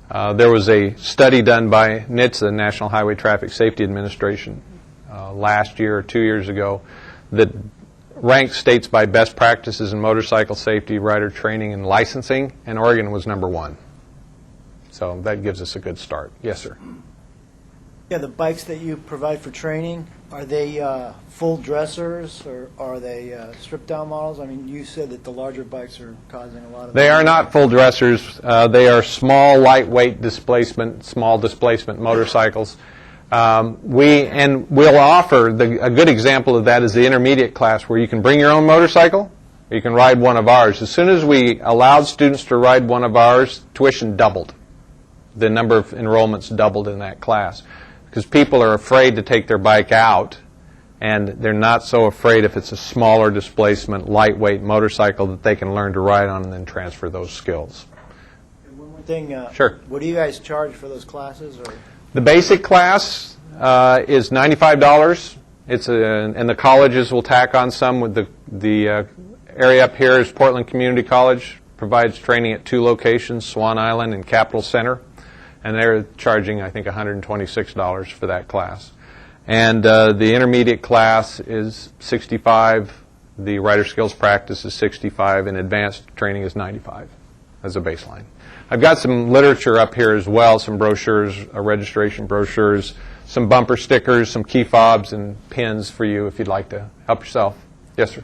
there was a study done by NHTSA, National Highway Traffic Safety Administration, last year or 2 years ago, that ranked states by best practices in motorcycle safety, rider training, and licensing, and Oregon was number 1. So that gives us a good start. Yes, sir. Yeah, the bikes that you provide for training, are they full dressers or are they stripped down models? I mean, you said that the larger bikes are causing a lot of... They are not full dressers. They are small, lightweight displacement, small displacement motorcycles. We'll offer, a good example of that is the intermediate class, where you can bring your own motorcycle or you can ride one of ours. As soon as we allowed students to ride one of ours, tuition doubled. The number of enrollments doubled in that class, because people are afraid to take their bike out, and they're not so afraid if it's a smaller displacement, lightweight motorcycle that they can learn to ride on and then transfer those skills. And one more thing. Sure. What do you guys charge for those classes? Or? The basic class is $95. And the colleges will tack on some. With the area up here is Portland Community College, provides training at 2 locations, Swan Island and Capitol Center. And they're charging, I think, $126 for that class. And the intermediate class is $65. The rider skills practice is $65, and advanced training is $95 as a baseline. I've got some literature up here as well, some brochures, registration brochures, some bumper stickers, some key fobs, and pins for you if you'd like to help yourself. Yes, sir.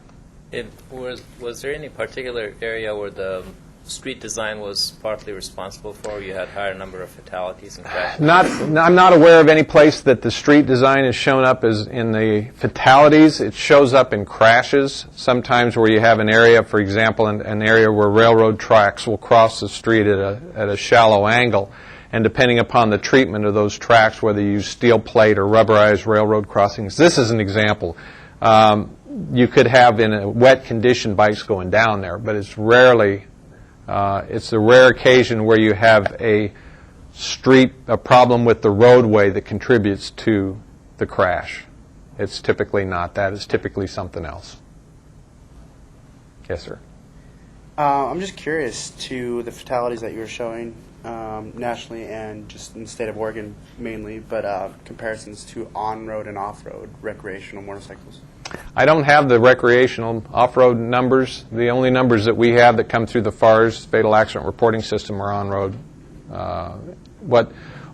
Was there any particular area where the street design was partly responsible for? You had higher number of fatalities and crashes? I'm not aware of any place that the street design has shown up as in the fatalities. It shows up in crashes, sometimes where you have an area, for example, an area where railroad tracks will cross the street at a shallow angle. And depending upon the treatment of those tracks, whether you use steel plate or rubberized railroad crossings, this is an example. You could have, in a wet condition, bikes going down there, but it's rarely... it's a rare occasion where you have a problem with the roadway that contributes to the crash. It's typically not that. It's typically something else. Yes, sir. I'm just curious to the fatalities that you were showing nationally and just in the state of Oregon mainly, but comparisons to on-road and off-road recreational motorcycles. I don't have the recreational off-road numbers. The only numbers that we have that come through the FARS, Fatal Accident Reporting System, are on-road.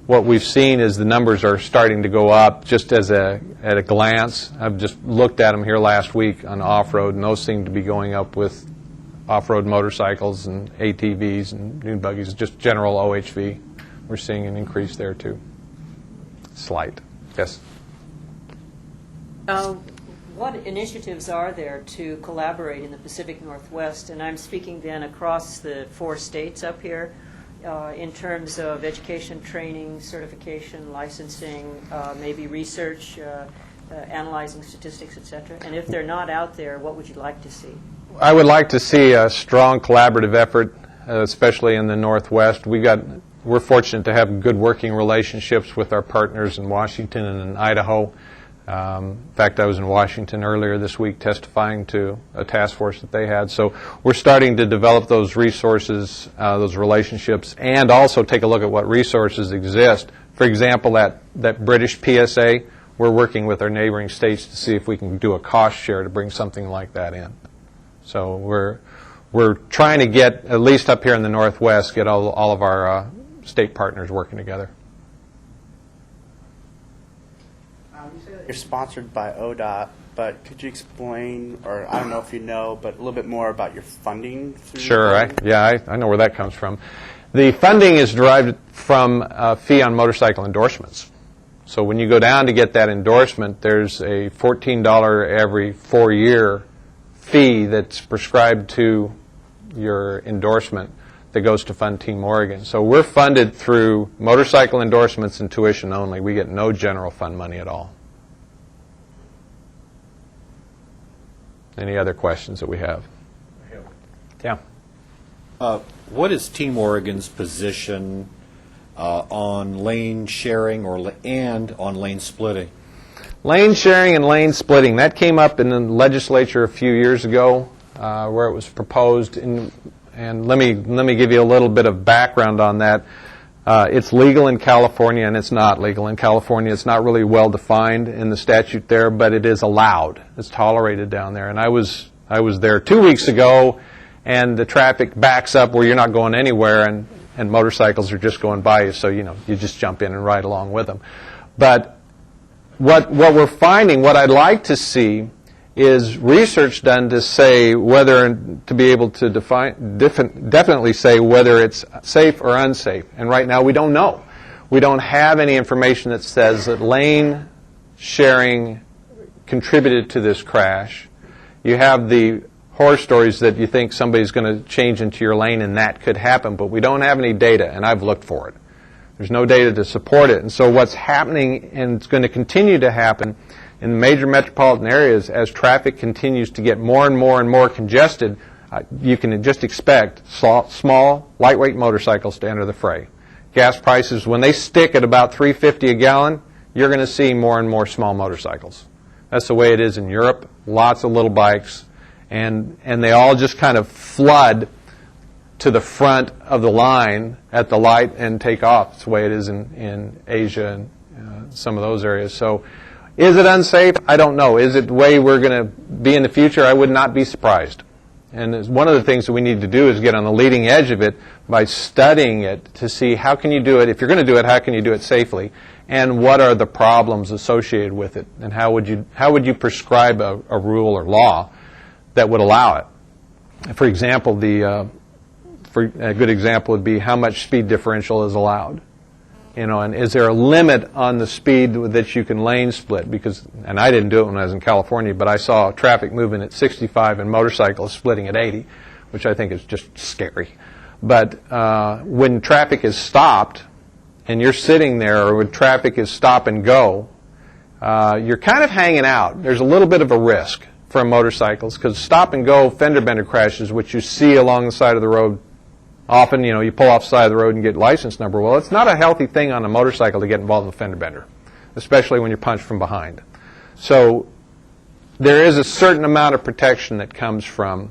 What we've seen is the numbers are starting to go up just at a glance. I've just looked at them here last week on off-road, and those seem to be going up with off-road motorcycles and ATVs and dune buggies, just general OHV. We're seeing an increase there too. Slight. Yes? What initiatives are there to collaborate in the Pacific Northwest? And I'm speaking then across the 4 states up here in terms of education, training, certification, licensing, maybe research, analyzing statistics, etc. And if they're not out there, what would you like to see? I would like to see a strong collaborative effort, especially in the Northwest. We're fortunate to have good working relationships with our partners in Washington and in Idaho. In fact, I was in Washington earlier this week testifying to a task force that they had. So we're starting to develop those resources, those relationships, and also take a look at what resources exist. For example, that British PSA, we're working with our neighboring states to see if we can do a cost share to bring something like that in. So we're trying to get, at least up here in the Northwest, get all of our state partners working together. You say that you're sponsored by ODOT, but could you explain, or I don't know if you know, but a little bit more about your funding? Sure. I know where that comes from. The funding is derived from a fee on motorcycle endorsements. So when you go down to get that endorsement, there's a $14 every 4-year fee that's prescribed to your endorsement that goes to fund Team Oregon. So we're funded through motorcycle endorsements and tuition only. We get no general fund money at all. Any other questions that we have? Yeah. What is Team Oregon's position on lane sharing and on lane splitting? Lane sharing and lane splitting, that came up in the legislature a few years ago where it was proposed. And let me give you a little bit of background on that. It's legal in California and it's not legal in California. It's not really well defined in the statute there, but it is allowed. It's tolerated down there. And I was there 2 weeks ago, and the traffic backs up where you're not going anywhere, and motorcycles are just going by you, so you just jump in and ride along with them. But what we're finding, what I'd like to see, is research done to say to be able to definitely say whether it's safe or unsafe. And right now we don't know. We don't have any information that says that lane sharing contributed to this crash. You have the horror stories that you think somebody's going to change into your lane and that could happen, but we don't have any data, and I've looked for it. There's no data to support it. And so what's happening, and it's going to continue to happen, in major metropolitan areas, as traffic continues to get more and more and more congested, you can just expect small, lightweight motorcycles to enter the fray. Gas prices, when they stick at about $3.50 a gallon, you're going to see more and more small motorcycles. That's the way it is in Europe. Lots of little bikes, and they all just kind of flood to the front of the line at the light and take off. It's the way it is in Asia and some of those areas. So is it unsafe? I don't know. Is it the way we're going to be in the future? I would not be surprised. And one of the things that we need to do is get on the leading edge of it by studying it to see how can you do it. If you're going to do it, how can you do it safely? And what are the problems associated with it? And how would you prescribe a rule or law that would allow it? For example, a good example would be how much speed differential is allowed. And is there a limit on the speed that you can lane split? And I didn't do it when I was in California, but I saw traffic moving at 65 and motorcycles splitting at 80, which I think is just scary. But when traffic is stopped and you're sitting there, or when traffic is stop and go, you're kind of hanging out. There's a little bit of a risk for motorcycles, because stop and go fender bender crashes, which you see along the side of the road, often, you pull off the side of the road and get license number. Well, it's not a healthy thing on a motorcycle to get involved in a fender bender, especially when you're punched from behind. So there is a certain amount of protection that comes from,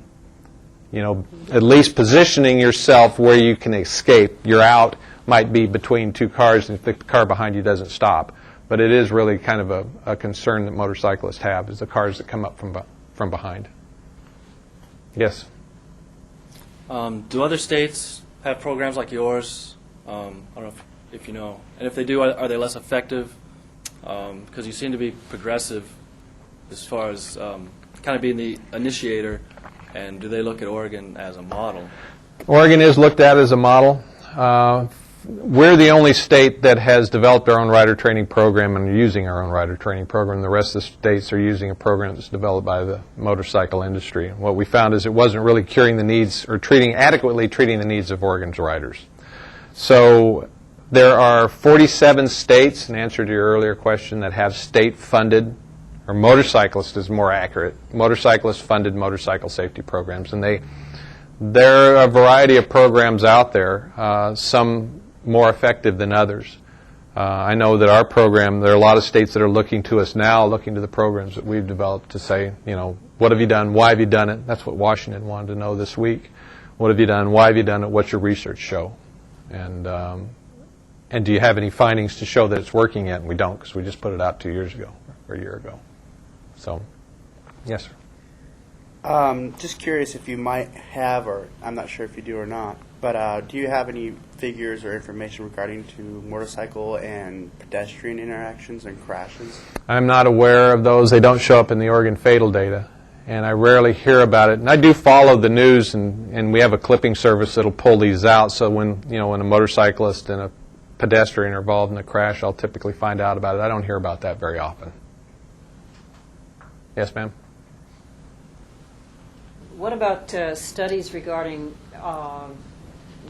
at least positioning yourself where you can escape. You're out, might be between two cars, and if the car behind you doesn't stop. But it is really kind of a concern that motorcyclists have, is the cars that come up from behind. Yes? Do other states have programs like yours? I don't know if you know. And if they do, are they less effective? Because you seem to be progressive as far as kind of being the initiator. And do they look at Oregon as a model? Oregon is looked at as a model. We're the only state that has developed our own rider training program and are using our own rider training program. The rest of the states are using a program that's developed by the motorcycle industry. What we found is it wasn't really curing the needs or adequately treating the needs of Oregon's riders. So there are 47 states, in answer to your earlier question, that have state-funded, or motorcyclist is more accurate, motorcyclist-funded motorcycle safety programs. And there are a variety of programs out there, some more effective than others. I know that our program, there are a lot of states that are looking to us now, looking to the programs that we've developed to say, you know, what have you done? Why have you done it? That's what Washington wanted to know this week. What have you done? Why have you done it? What's your research show? And do you have any findings to show that it's working yet? And we don't, because we just put it out 2 years ago, or a year ago. So, yes, sir. Just curious if you might have, or I'm not sure if you do or not, but do you have any figures or information regarding to motorcycle and pedestrian interactions and crashes? I'm not aware of those. They don't show up in the Oregon fatal data, and I rarely hear about it. And I do follow the news, and we have a clipping service that'll pull these out. So when a motorcyclist and a pedestrian are involved in a crash, I'll typically find out about it. I don't hear about that very often. Yes, ma'am? What about studies regarding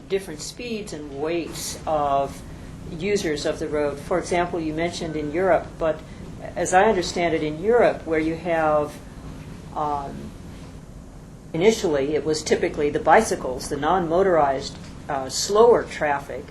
different speeds and weights of users of the road? For example, you mentioned in Europe, but as I understand it, in Europe, where you have initially it was typically the bicycles, the non-motorized slower traffic,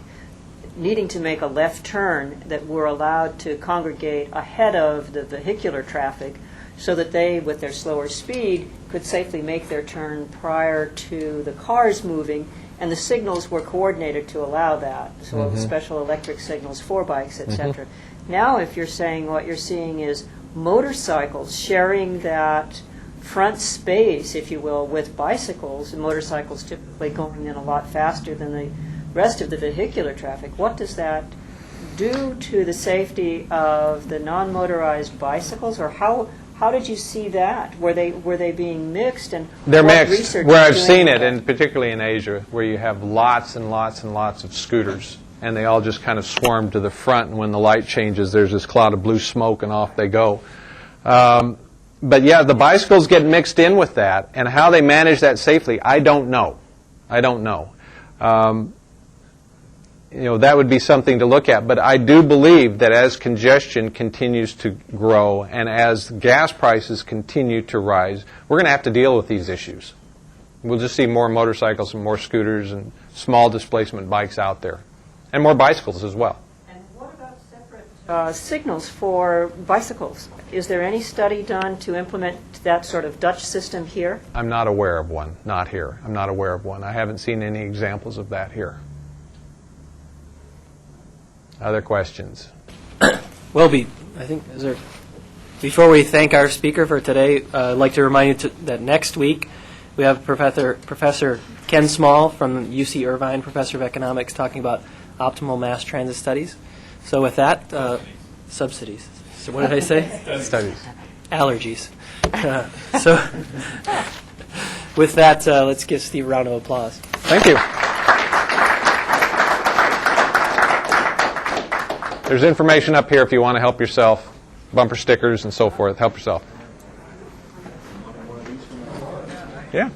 needing to make a left turn, that were allowed to congregate ahead of the vehicular traffic, so that they, with their slower speed, could safely make their turn prior to the cars moving, and the signals were coordinated to allow that, so special electric signals for bikes, etc. Now, if you're saying what you're seeing is motorcycles sharing that front space, if you will, with bicycles, and motorcycles typically going in a lot faster than the rest of the vehicular traffic, what does that do to the safety of the non-motorized bicycles, or how did you see that? Were they being mixed? And they're what mixed. research Where is I've doing seen with it, that? and particularly in Asia, where you have lots and lots and lots of scooters, and they all just kind of swarm to the front, and when the light changes, there's this cloud of blue smoke, and off they go. But yeah, the bicycles get mixed in with that, and how they manage that safely, I don't know. I don't know. That would be something to look at. But I do believe that as congestion continues to grow and as gas prices continue to rise, we're going to have to deal with these issues. We'll just see more motorcycles and more scooters and small displacement bikes out there, and more bicycles as well. And what about separate signals for bicycles? Is there any study done to implement that sort of Dutch system here? I'm not aware of one. Not here. I'm not aware of one. I haven't seen any examples of that here. Other questions? Welby, I think, before we thank our speaker for today, I'd like to remind you that next week we have Professor Ken Small from UC Irvine, Professor of Economics, talking about optimal mass transit studies. So with that, subsidies. So what did I say? Studies. Allergies. So with that, let's give Steve a round of applause. Thank you. There's information up here if you want to help yourself, bumper stickers and so forth. Help yourself. Yeah.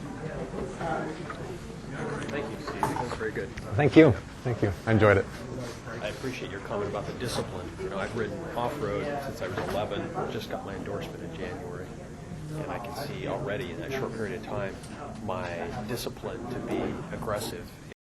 Thank you, Steve. That was very good. Thank you. Thank you. I enjoyed it. I appreciate your comment about the discipline. I've ridden off-road since I was 11. Just got my endorsement in January. And I can see already in that short period of time my discipline to be aggressive